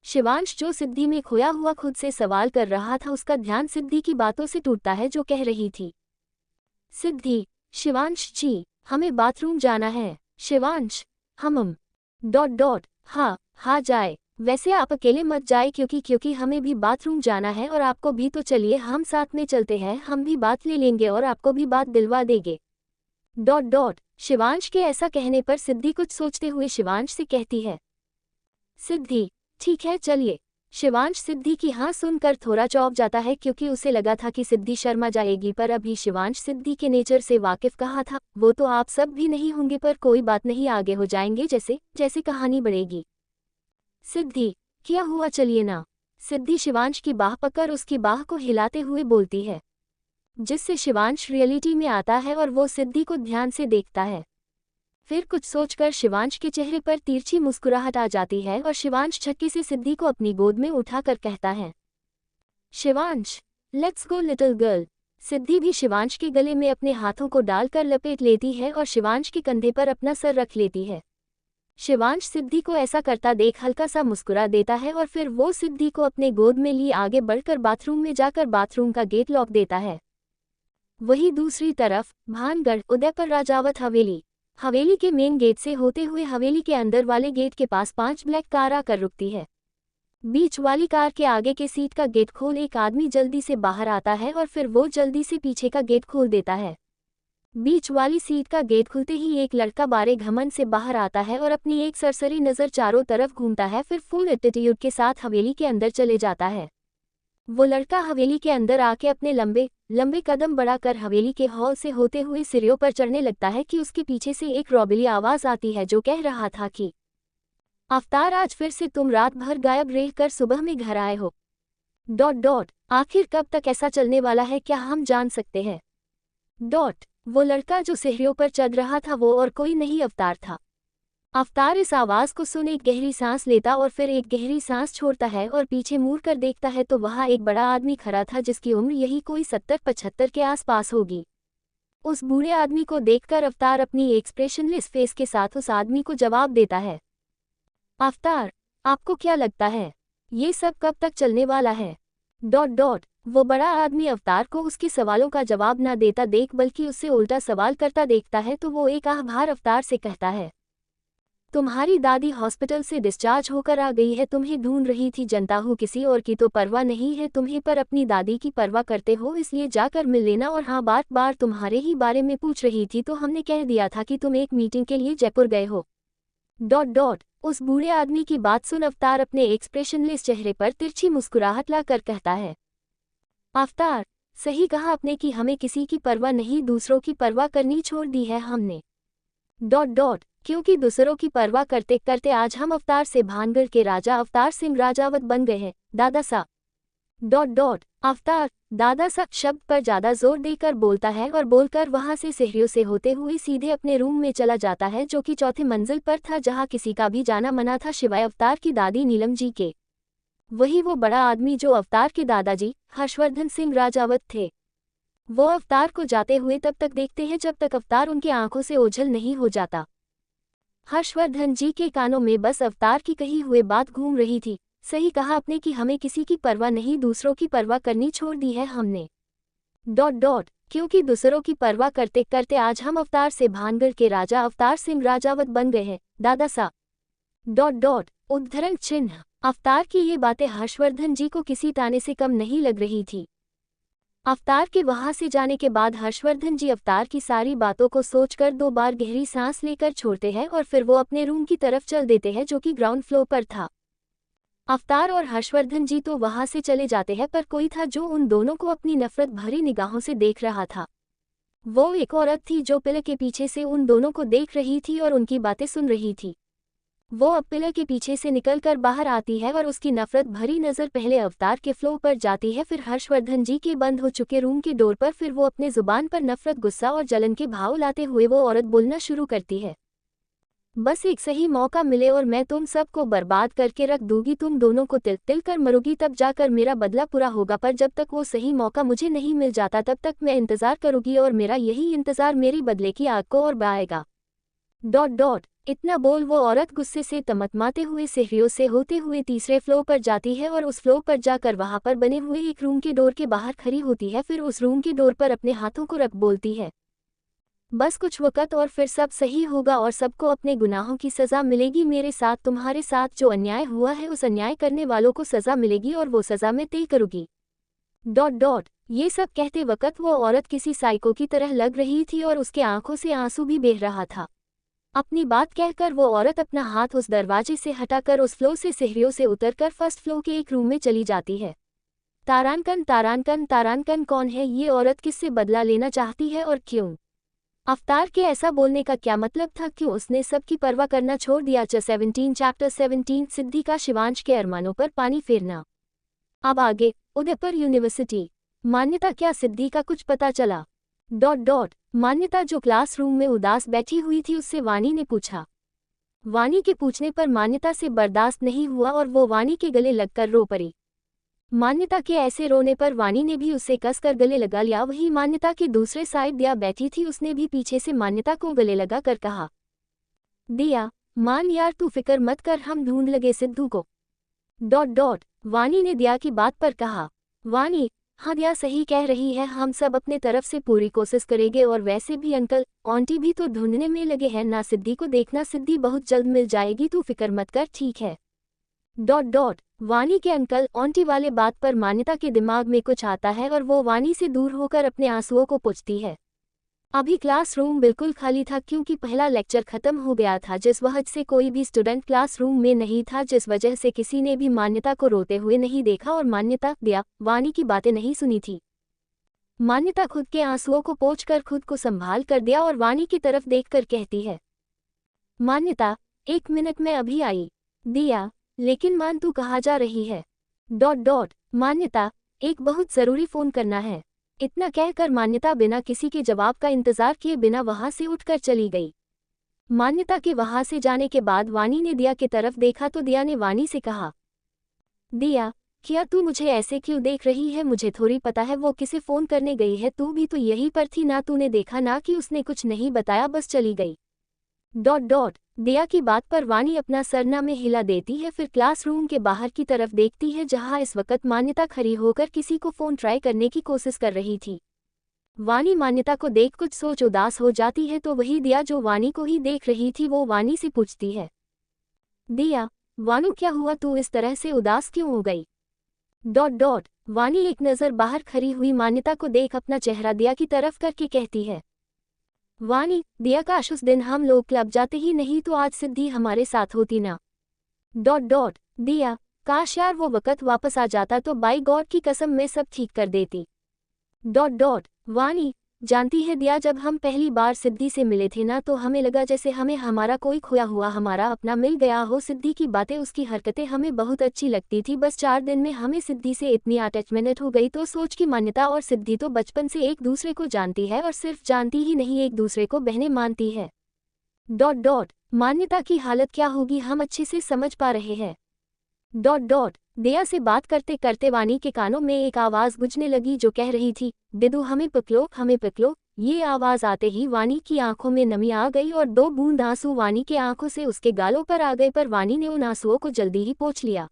शिवांश जो सिद्धि में खोया हुआ खुद से सवाल कर रहा था, उसका ध्यान सिद्धि की बातों से टूटता है जो कह रही थी, सिद्धि शिवांश जी हमें बाथरूम जाना है। शिवांश हाँ जाए। वैसे आप अकेले मत जाए क्योंकि हमें भी बाथरूम जाना है और आपको भी, तो चलिए हम साथ में चलते हैं, हम भी बात ले लेंगे और आपको भी बात दिलवा देंगे। शिवांश के ऐसा कहने पर सिद्धि कुछ सोचते हुए शिवांश से कहती है, सिद्धि ठीक है चलिए। शिवांश सिद्धि की हाँ सुनकर थोड़ा चौंक जाता है क्योंकि उसे लगा था कि सिद्धि शर्मा जाएगी, पर अभी शिवांश सिद्धि के नेचर से वाकिफ कहा था, वो तो आप सब भी नहीं होंगे, पर कोई बात नहीं, आगे हो जाएंगे जैसे जैसे कहानी बढ़ेगी। सिद्धि क्या हुआ, चलिए ना। सिद्धि शिवांश की बाह पकड़ उसकी बाह को हिलाते हुए बोलती है, जिससे शिवांश रियलिटी में आता है और वो सिद्धि को ध्यान से देखता है। फिर कुछ सोचकर शिवांश के चेहरे पर तिरछी मुस्कुराहट आ जाती है और शिवांश झटके से सिद्धि को अपनी गोद में उठाकर कहता है, Shivansh let's go little girl. Siddhi भी शिवांश के गले में अपने हाथों को डालकर लपेट लेती है और शिवांश के कंधे पर अपना सर रख लेती है। शिवांश सिद्धि को ऐसा करता देख हल्का सा मुस्कुरा देता है और फिर वो सिद्धि को अपने गोद में लिए आगे बढ़कर बाथरूम में जाकर बाथरूम का गेट लॉक देता है। वहीं दूसरी तरफ भानगढ़ उदयपुर राजावत हवेली के मेन गेट से होते हुए हवेली के अंदर वाले गेट के पास 5 ब्लैक कार आकर रुकती है। बीच वाली कार के आगे के सीट का गेट खोल एक आदमी जल्दी से बाहर आता है और फिर वो जल्दी से पीछे का गेट खोल देता है। बीच वाली सीट का गेट खुलते ही एक लड़का बारे घमंड से बाहर आता है और अपनी एक सरसरी नज़र चारों तरफ घूमता है, फिर फुल एटीट्यूड के साथ हवेली के अंदर चले जाता है। वो लड़का हवेली के अंदर आके अपने लंबे लंबे कदम बढ़ाकर हवेली के हॉल से होते हुए सीढ़ियों पर चढ़ने लगता है कि उसके पीछे से एक रौबीली आवाज आती है जो कह रहा था कि अवतार आज फिर से तुम रात भर गायब रहकर सुबह में घर आए हो। आखिर कब तक ऐसा चलने वाला है, क्या हम जान सकते हैं? वो लड़का जो सीढ़ियों पर चढ़ रहा था वो और कोई नहीं अवतार था। अवतार इस आवाज को सुन एक गहरी सांस लेता और फिर एक गहरी सांस छोड़ता है और पीछे मुड़ कर देखता है तो वहाँ एक बड़ा आदमी खड़ा था जिसकी उम्र यही कोई 70-75 के आसपास होगी। उस बूढ़े आदमी को देखकर अवतार अपनी एक्सप्रेशनलेस फेस के साथ उस आदमी को जवाब देता है, अवतार आपको क्या लगता है ये सब कब तक चलने वाला है? वो बड़ा आदमी अवतार को उसके सवालों का जवाब ना देता देख बल्कि उससे उल्टा सवाल करता देखता है तो वो एक आभार अवतार से कहता है, तुम्हारी दादी हॉस्पिटल से डिस्चार्ज होकर आ गई है, तुम्हें ढूंढ रही थी, जनता हूँ किसी और की तो परवाह नहीं है तुम्हें, पर अपनी दादी की परवाह करते हो इसलिए जाकर मिल लेना। और हाँ, बार बार तुम्हारे ही बारे में पूछ रही थी तो हमने कह दिया था कि तुम एक मीटिंग के लिए जयपुर गए हो। उस बूढ़े आदमी की बात सुन अवतार अपने एक्सप्रेशनलेस चेहरे पर तिरछी मुस्कुराहट लाकर कहता है, अवतार सही कहा आपने कि हमें किसी की परवाह नहीं, दूसरों की परवाह करनी छोड़ दी है हमने। क्योंकि दूसरों की परवाह करते करते आज हम अवतार से भानगढ़ के राजा अवतार सिंह राजावत बन गए हैं। दादा सा अवतार दादा सा शब्द पर ज्यादा जोर देकर बोलता है और बोलकर वहां से सीढ़ियों से होते हुए सीधे अपने रूम में चला जाता है जो कि चौथे मंजिल पर था जहां किसी का भी जाना मना था सिवाय अवतार की दादी नीलम जी के। वही वो बड़ा आदमी जो अवतार के दादाजी हर्षवर्धन सिंह राजावत थे। वो अवतार को जाते हुए तब तक देखते हैं जब तक अवतार उनकी आंखों से ओझल नहीं हो जाता। हर्षवर्धन जी के कानों में बस अवतार की कही हुई बात घूम रही थी, सही कहा आपने कि हमें किसी की परवाह नहीं, दूसरों की परवाह करनी छोड़ दी है हमने। क्योंकि दूसरों की परवाह करते करते आज हम अवतार से भानगढ़ के राजा अवतार सिंह राजावत बन गए हैं। दादा सा उद्धरण चिन्ह। अवतार की ये बातें हर्षवर्धन जी को किसी ताने से कम नहीं लग रही थी। अवतार के वहां से जाने के बाद हर्षवर्धन जी अवतार की सारी बातों को सोचकर 2 बार गहरी सांस लेकर छोड़ते हैं और फिर वो अपने रूम की तरफ चल देते हैं जो कि ग्राउंड फ्लोर पर था। अवतार और हर्षवर्धन जी तो वहां से चले जाते हैं, पर कोई था जो उन दोनों को अपनी नफरत भरी निगाहों से देख रहा था। वो एक औरत थी जो पिलर के पीछे से उन दोनों को देख रही थी और उनकी बातें सुन रही थी। वो अब पिलर के पीछे से निकलकर बाहर आती है और उसकी नफरत भरी नज़र पहले अवतार के फ्लोर पर जाती है, फिर हर्षवर्धन जी के बंद हो चुके रूम के डोर पर। फिर वो अपने जुबान पर नफरत, गुस्सा और जलन के भाव लाते हुए वो औरत बोलना शुरू करती है। बस एक सही मौका मिले और मैं तुम सबको बर्बाद करके रख दूंगी, तुम दोनों को तिल तिल कर मरोगी, तब जाकर मेरा बदला पूरा होगा। पर जब तक वो सही मौका मुझे नहीं मिल जाता तब तक मैं इंतजार करूंगी और मेरा यही इंतजार मेरी बदले की आग को और बढ़ाएगा। इतना बोल वो औरत गुस्से से तमतमाते हुए सीढ़ियों से होते हुए तीसरे फ्लोर पर जाती है और उस फ्लोर पर जाकर वहां पर बने हुए एक रूम के डोर के बाहर खड़ी होती है। फिर उस रूम के डोर पर अपने हाथों को रख बोलती है, बस कुछ वक्त और फिर सब सही होगा और सबको अपने गुनाहों की सज़ा मिलेगी। मेरे साथ, तुम्हारे साथ जो अन्याय हुआ है उस अन्याय करने वालों को सज़ा मिलेगी और वो सज़ा मैं तय करूँगी। ये सब कहते वक्त वो औरत किसी साइको की तरह लग रही थी और उसके आंखों से आंसू भी बह रहा था। अपनी बात कहकर वो औरत अपना हाथ उस दरवाजे से हटाकर उस फ्लोर से सीढ़ियों से उतरकर फर्स्ट फ्लोर के एक रूम में चली जाती है। तारांकन कौन है ये औरत, किससे बदला लेना चाहती है और क्यों? अवतार के ऐसा बोलने का क्या मतलब था? क्यों उसने सबकी परवाह करना छोड़ दिया? 17 चैप्टर 17 सिद्धि का शिवांश के अरमानों पर पानी फेरना। अब आगे, उदयपुर यूनिवर्सिटी। मान्यता, क्या सिद्धि का कुछ पता चला? मान्यता जो क्लासरूम में उदास बैठी हुई थी उससे वानी ने पूछा। वानी के पूछने पर मान्यता से बर्दाश्त नहीं हुआ और वो वानी के गले लगकर रो पड़ी। मान्यता के ऐसे रोने पर वानी ने भी उसे कसकर गले लगा लिया। वही मान्यता के दूसरे साइड दिया बैठी थी, उसने भी पीछे से मान्यता को गले लगा कर कहा, दिया मान यार, तू फिक्र मत कर, हम ढूंढ लगे सिद्धू को। वानी ने दिया की बात पर कहा। वानी, हाँ दिया सही कह रही है, हम सब अपने तरफ से पूरी कोशिश करेंगे और वैसे भी अंकल आंटी भी तो ढूंढने में लगे हैं ना। सिद्धि को देखना, सिद्धि बहुत जल्द मिल जाएगी, तू फिक्र मत कर, ठीक है। वानी के अंकल आंटी वाले बात पर मान्यता के दिमाग में कुछ आता है और वो वानी से दूर होकर अपने आंसुओं को पोंछती है। अभी क्लासरूम बिल्कुल खाली था क्योंकि पहला लेक्चर खत्म हो गया था, जिस वजह से कोई भी स्टूडेंट क्लासरूम में नहीं था, जिस वजह से किसी ने भी मान्यता को रोते हुए नहीं देखा और मान्यता, दिया, वानी की बातें नहीं सुनी थी। मान्यता खुद के आंसुओं को पोंछकर खुद को संभाल कर दिया और वानी की तरफ देखकर कहती है, मान्यता 1 मिनट में अभी आई। दिया, लेकिन मान तू कहाँ जा रही है? मान्यता, एक बहुत जरूरी फोन करना है। इतना कहकर मान्यता बिना किसी के जवाब का इंतजार किए बिना वहां से उठकर चली गई। मान्यता के वहां से जाने के बाद वानी ने दिया की तरफ देखा तो दिया ने वानी से कहा, दिया क्या तू मुझे ऐसे क्यों देख रही है? मुझे थोड़ी पता है वो किसे फोन करने गई है, तू भी तो यहीं पर थी ना, तूने देखा ना कि उसने कुछ नहीं बताया, बस चली गई। दिया की बात पर वानी अपना सरना में हिला देती है, फिर क्लासरूम के बाहर की तरफ देखती है जहां इस वक्त मान्यता खड़ी होकर किसी को फोन ट्राई करने की कोशिश कर रही थी। वानी मान्यता को देख कुछ सोच उदास हो जाती है तो वही दिया जो वानी को ही देख रही थी वो वानी से पूछती है, दिया वानू क्या हुआ, तू इस तरह से उदास क्यों हो गई? वानी एक नज़र बाहर खड़ी हुई मान्यता को देख अपना चेहरा दिया की तरफ करके कहती है, वानी, दिया काश उस दिन हम लोग क्लब जाते ही नहीं तो आज सिद्धि हमारे साथ होती ना। दिया, काश यार वो वक्त वापस आ जाता तो बाई गॉड की कसम मैं सब ठीक कर देती। वानी, जानती है दिया, जब हम पहली बार सिद्धि से मिले थे ना तो हमें लगा जैसे हमें हमारा कोई खोया हुआ हमारा अपना मिल गया हो। सिद्धि की बातें, उसकी हरकतें हमें बहुत अच्छी लगती थी, बस 4 दिन में हमें सिद्धि से इतनी अटैचमेंट हो गई तो सोच की मान्यता और सिद्धि तो बचपन से एक दूसरे को जानती है और सिर्फ जानती ही नहीं एक दूसरे को बहनें मानती है। मान्यता की हालत क्या होगी हम अच्छे से समझ पा रहे हैं। दिया से बात करते करते वानी के कानों में एक आवाज गूंजने लगी जो कह रही थी, दिदू हमें पकलो, हमें पकलो। ये आवाज आते ही वानी की आंखों में नमी आ गई और 2 बूंद आंसू वानी के आंखों से उसके गालों पर आ गए, पर वानी ने उन आंसुओं को जल्दी ही पोंछ लिया।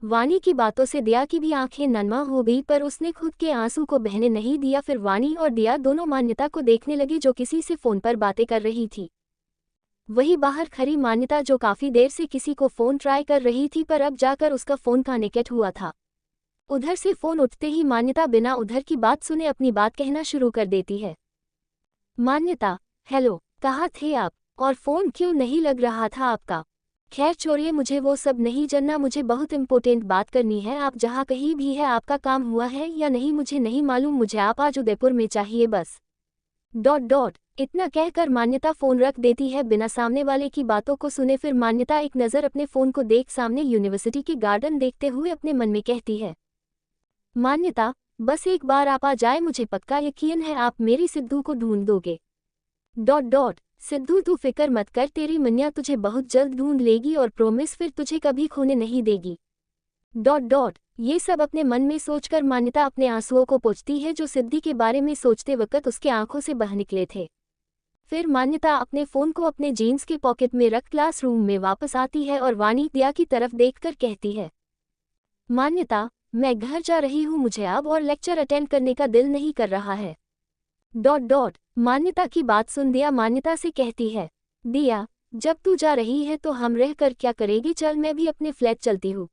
वानी की बातों से दिया की भी आंखें ननमा हो गई, पर उसने खुद के आंसू को बहने नहीं दिया। फिर वानी और दिया दोनों मान्यता को देखने लगी जो किसी से फोन पर बातें कर रही थी। वही बाहर खड़ी मान्यता जो काफी देर से किसी को फोन ट्राई कर रही थी, पर अब जाकर उसका फोन कनेक्ट हुआ था। उधर से फोन उठते ही मान्यता बिना उधर की बात सुने अपनी बात कहना शुरू कर देती है। मान्यता, हेलो, कहाँ थे आप, और फ़ोन क्यों नहीं लग रहा था आपका? खैर छोड़िए, मुझे वो सब नहीं जानना, मुझे बहुत इम्पोर्टेंट बात करनी है। आप जहाँ कहीं भी है, आपका काम हुआ है या नहीं मुझे नहीं मालूम, मुझे आप आज उदयपुर में चाहिए बस। इतना कहकर मान्यता फ़ोन रख देती है बिना सामने वाले की बातों को सुने। फिर मान्यता एक नज़र अपने फ़ोन को देख सामने यूनिवर्सिटी के गार्डन देखते हुए अपने मन में कहती है, मान्यता, बस एक बार आप आ जाए, मुझे पक्का यकीन है आप मेरी सिद्धू को ढूंढ दोगे। सिद्धू तू फिक्र मत कर, तेरी मन्या तुझे बहुत जल्द ढूंढ लेगी और प्रॉमिस फिर तुझे कभी खोने नहीं देगी। ये सब अपने मन में सोचकर मान्यता अपने आंसुओं को पोंछती है जो सिद्धि के बारे में सोचते वक्त उसके आंखों से बह निकले थे। फिर मान्यता अपने फ़ोन को अपने जीन्स के पॉकेट में रख क्लासरूम में वापस आती है और वानी दिया की तरफ देखकर कहती है, मान्यता, मैं घर जा रही हूँ, मुझे अब और लेक्चर अटेंड करने का दिल नहीं कर रहा है। मान्यता की बात सुन दिया मान्यता से कहती है, दिया, जब तू जा रही है तो हम रह कर क्या करेगी, चल मैं भी अपने फ्लैट चलती हूँ।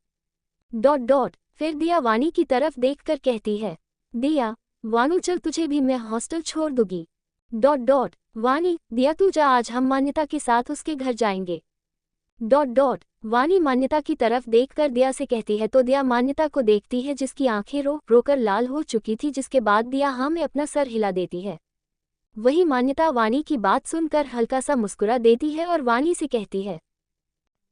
फिर दिया वानी की तरफ देखकर कहती है, दिया, वानू चल तुझे भी मैं हॉस्टल छोड़ दूंगी। वानी, दिया तू जा, आज हम मान्यता के साथ उसके घर जाएंगे। वानी मान्यता की तरफ देखकर दिया से कहती है तो दिया मान्यता को देखती है जिसकी आंखें रो रोकर लाल हो चुकी थी, जिसके बाद दिया हाँ में अपना सर हिला देती है। वही मान्यता वानी की बात सुनकर हल्का सा मुस्कुरा देती है और वानी से कहती है,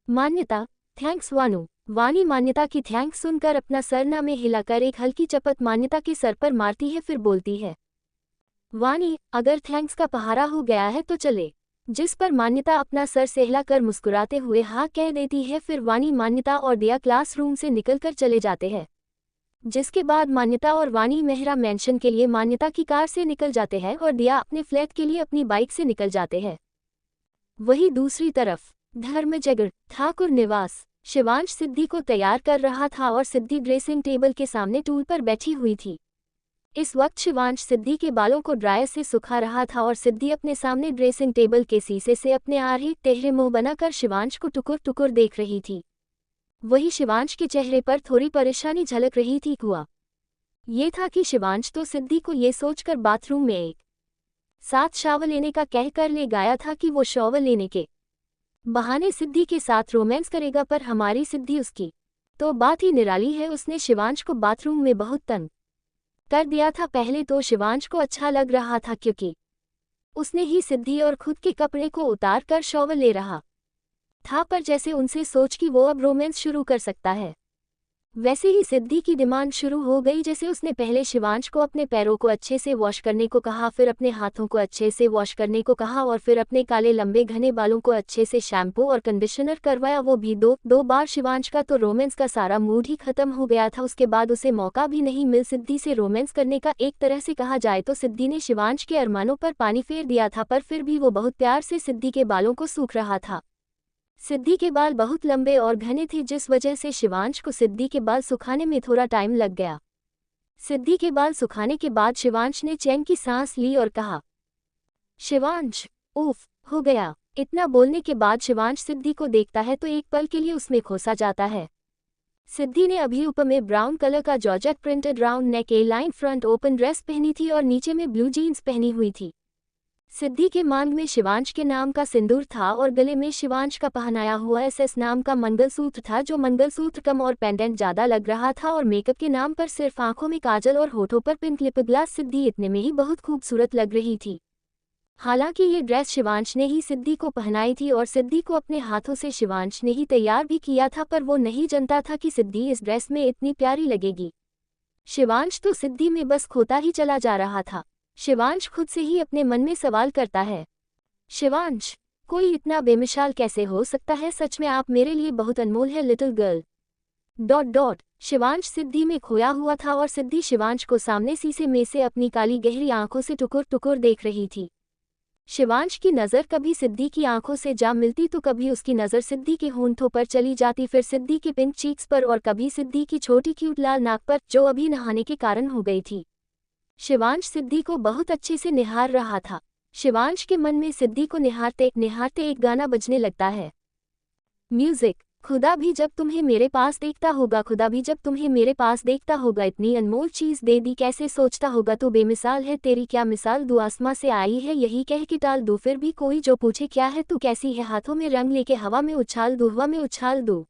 मान्यता, थैंक्स वानू। वानी मान्यता की थैंक्स सुनकर अपना सर ना में हिलाकर एक हल्की चपत मान्यता के सर पर मारती है, फिर बोलती है, वानी, अगर थैंक्स का पहारा हो गया है तो चले। जिस पर मान्यता अपना सर सहलाकर मुस्कुराते हुए हाँ कह देती है। फिर वानी, मान्यता और दिया क्लासरूम से निकलकर चले जाते हैं, जिसके बाद मान्यता और वानी मेहरा मेंशन के लिए मान्यता की कार से निकल जाते हैं और दिया अपने फ्लैट के लिए अपनी बाइक से निकल जाते हैं। वहीं दूसरी तरफ धर्मजगड़ ठाकुर निवास, शिवांश सिद्धि को तैयार कर रहा था और सिद्धि ड्रेसिंग टेबल के सामने टूल पर बैठी हुई थी। इस वक्त शिवांश सिद्धि के बालों को ड्रायर से सुखा रहा था और सिद्धि अपने सामने ड्रेसिंग टेबल के शीशे से अपने आड़े टेढ़े मुंह बनाकर शिवांश को टुकुर टुकुर देख रही थी। वही शिवांश के चेहरे पर थोड़ी परेशानी झलक रही थी। हुआ ये था कि शिवांश तो सिद्धि को ये सोचकर बाथरूम में एक साथ शावर लेने का कहकर ले गया था कि वो शावर लेने के बहाने सिद्धि के साथ रोमांस करेगा, पर हमारी सिद्धि उसकी तो बात ही निराली है। उसने शिवांश को बाथरूम में बहुत तंग कर दिया था। पहले तो शिवांश को अच्छा लग रहा था क्योंकि उसने ही सिद्धि और खुद के कपड़े को उतार कर शॉवर ले रहा था, पर जैसे उनसे सोच कि वो अब रोमांस शुरू कर सकता है, वैसे ही सिद्धि की डिमांड शुरू हो गई। जैसे उसने पहले शिवांश को अपने पैरों को अच्छे से वॉश करने को कहा, फिर अपने हाथों को अच्छे से वॉश करने को कहा और फिर अपने काले लंबे घने बालों को अच्छे से शैम्पू और कंडीशनर करवाया, वो भी दो बार। शिवांश का तो रोमांस का सारा मूड ही खत्म हो गया था। उसके बाद उसे मौका भी नहीं मिल सिद्धि से रोमांस करने का। एक तरह से कहा जाए तो सिद्धि ने शिवांश के अरमानों पर पानी फेर दिया था, पर फिर भी वो बहुत प्यार से सिद्धि के बालों को सूख रहा था। सिद्धि के बाल बहुत लंबे और घने थे, जिस वजह से शिवांश को सिद्धि के बाल सुखाने में थोड़ा टाइम लग गया। सिद्धि के बाल सुखाने के बाद शिवांश ने चैन की सांस ली और कहा, शिवांश, उफ, हो गया। इतना बोलने के बाद शिवांश सिद्धि को देखता है तो एक पल के लिए उसमें खोसा जाता है। सिद्धि ने अभी ऊपर में ब्राउन कलर का जॉर्जेट प्रिंटेड राउंड नेक ए लाइन फ्रंट ओपन ड्रेस पहनी थी और नीचे में ब्लू जीन्स पहनी हुई थी। सिद्धि के मांग में शिवांश के नाम का सिंदूर था और गले में शिवांश का पहनाया हुआ SS नाम का मंगलसूत्र था, जो मंगलसूत्र कम और पेंडेंट ज्यादा लग रहा था और मेकअप के नाम पर सिर्फ आंखों में काजल और होठों पर पिंक लिप ग्लास। सिद्धि इतने में ही बहुत खूबसूरत लग रही थी। हालांकि ये ड्रेस शिवांश ने ही सिद्धि को पहनाई थी और सिद्धि को अपने हाथों से शिवांश ने ही तैयार भी किया था, पर वो नहीं जानता था कि सिद्धि इस ड्रेस में इतनी प्यारी लगेगी। शिवांश तो सिद्धि में बस खोता ही चला जा रहा था। शिवांश खुद से ही अपने मन में सवाल करता है, शिवांश, कोई इतना बेमिसाल कैसे हो सकता है? सच में आप मेरे लिए बहुत अनमोल है लिटिल गर्ल। शिवांश सिद्धि में खोया हुआ था और सिद्धि शिवांश को सामने शीशे में से अपनी काली गहरी आंखों से टुकुर टुकुर देख रही थी। शिवांश की नज़र कभी सिद्धि की आंखों से जा मिलती तो कभी उसकी नज़र सिद्धि के होंठों पर चली जाती, फिर सिद्धि के पिंक चीक्स पर और कभी सिद्धि की छोटी क्यूट लाल नाक पर, जो अभी नहाने के कारण हो गई थी। शिवांश सिद्धि को बहुत अच्छे से निहार रहा था। शिवांश के मन में सिद्धि को निहारते निहारते एक गाना बजने लगता है। म्यूजिक खुदा भी जब तुम्हें मेरे पास देखता होगा, खुदा भी जब तुम्हें मेरे पास देखता होगा, इतनी अनमोल चीज़ दे दी कैसे सोचता होगा, तू बेमिसाल है, तेरी क्या मिसाल दूँ, आसमां से आई है यही कह के टाल दूँ, फिर भी कोई जो पूछे क्या है तू कैसी है, हाथों में रंग लेके हवा में उछाल दूँ, हवा में उछाल दूँ,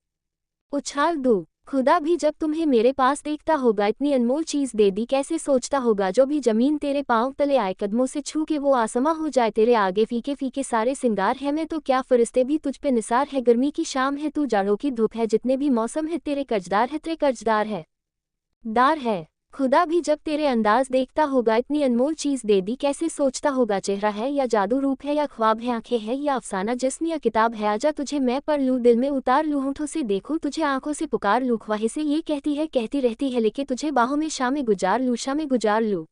उछाल दूँ। खुदा भी जब तुम्हें मेरे पास देखता होगा, इतनी अनमोल चीज़ दे दी कैसे सोचता होगा, जो भी जमीन तेरे पाँव तले आए, कदमों से छू के वो आसमां हो जाए, तेरे आगे फीके फीके सारे सिंगार है, मैं तो क्या फरिश्ते भी तुझ पे निसार है, गर्मी की शाम है तू, जाड़ों की धूप है, जितने भी मौसम है तेरे कर्जदार है, तेरे कर्जदार है, दार है। खुदा भी जब तेरे अंदाज देखता होगा, इतनी अनमोल चीज़ दे दी कैसे सोचता होगा, चेहरा है या जादू, रूप है या ख्वाब है, आंखें है या अफसाना, जिस्म या किताब है, आजा तुझे मैं पढ़ लूँ, दिल में उतार लूँ, होठों से देखूँ तुझे, आंखों से पुकार लूँ, ख्वाहिश से ये कहती है कहती रहती है, लेके तुझे बाहों में शामें गुजार लूँ, शामें गुजार लूँ,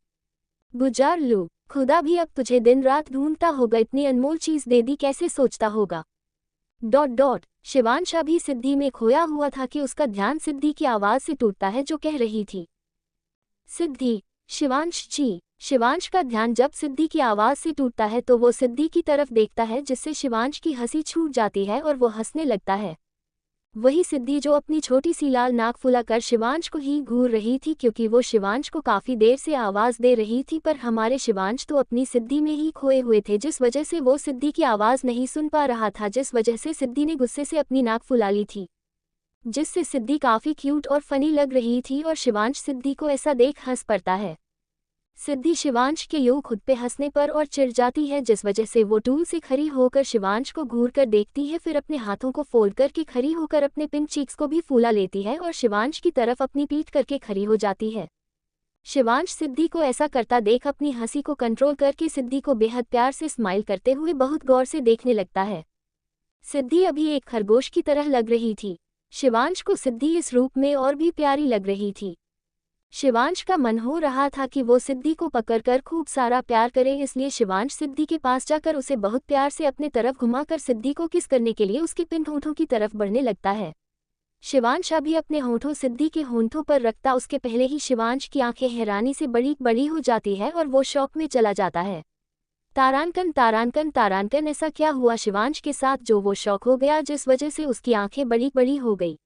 गुजार लूँ। खुदा भी अब तुझे दिन रात ढूंढता होगा, इतनी अनमोल चीज़ दे दी कैसे सोचता होगा। डॉट डॉट शिवांश अभी सिद्धि में खोया हुआ था कि उसका ध्यान सिद्धि की आवाज़ से टूटता है जो कह रही थी, सिद्धि, शिवांश जी। शिवांश का ध्यान जब सिद्धि की आवाज़ से टूटता है तो वो सिद्धि की तरफ देखता है, जिससे शिवांश की हंसी छूट जाती है और वो हंसने लगता है। वही सिद्धि जो अपनी छोटी सी लाल नाक फुलाकर शिवांश को ही घूर रही थी, क्योंकि वो शिवांश को काफ़ी देर से आवाज़ दे रही थी, पर हमारे शिवांश तो अपनी सिद्धि में ही खोए हुए थे, जिस वजह से वो सिद्धि की आवाज़ नहीं सुन पा रहा था, जिस वजह से सिद्धि ने गुस्से से अपनी नाक फुला ली थी, जिससे सिद्धि काफ़ी क्यूट और फनी लग रही थी, और शिवांश सिद्धि को ऐसा देख हंस पड़ता है। सिद्धि शिवांश के यूं खुद पे हंसने पर और चिढ़ जाती है, जिस वजह से वो टूल से खड़ी होकर शिवांश को घूर कर देखती है, फिर अपने हाथों को फोल्ड करके खड़ी होकर अपने पिन चीक्स को भी फूला लेती है और शिवांश की तरफ अपनी पीठ करके खड़ी हो जाती है। शिवांश सिद्धि को ऐसा करता देख अपनी हंसी को कंट्रोल करके सिद्धि को बेहद प्यार से स्माइल करते हुए बहुत गौर से देखने लगता है। सिद्धि अभी एक खरगोश की तरह लग रही थी। शिवांश को सिद्धि इस रूप में और भी प्यारी लग रही थी। शिवांश का मन हो रहा था कि वो सिद्धि को पकड़कर खूब सारा प्यार करे, इसलिए शिवांश सिद्धि के पास जाकर उसे बहुत प्यार से अपने तरफ घुमाकर सिद्धि को किस करने के लिए उसके पिन होठों की तरफ बढ़ने लगता है। शिवांश अभी अपने होठों सिद्धि के होंठों पर रखता उसके पहले ही शिवांश की आंखें हैरानी से बड़ी बड़ी हो जाती है और वो शौक में चला जाता है। तारांकन तारांकन तारांकन, ऐसा क्या हुआ शिवांश के साथ जो वो शौक हो गया, जिस वजह से उसकी आंखें बड़ी बड़ी हो गई।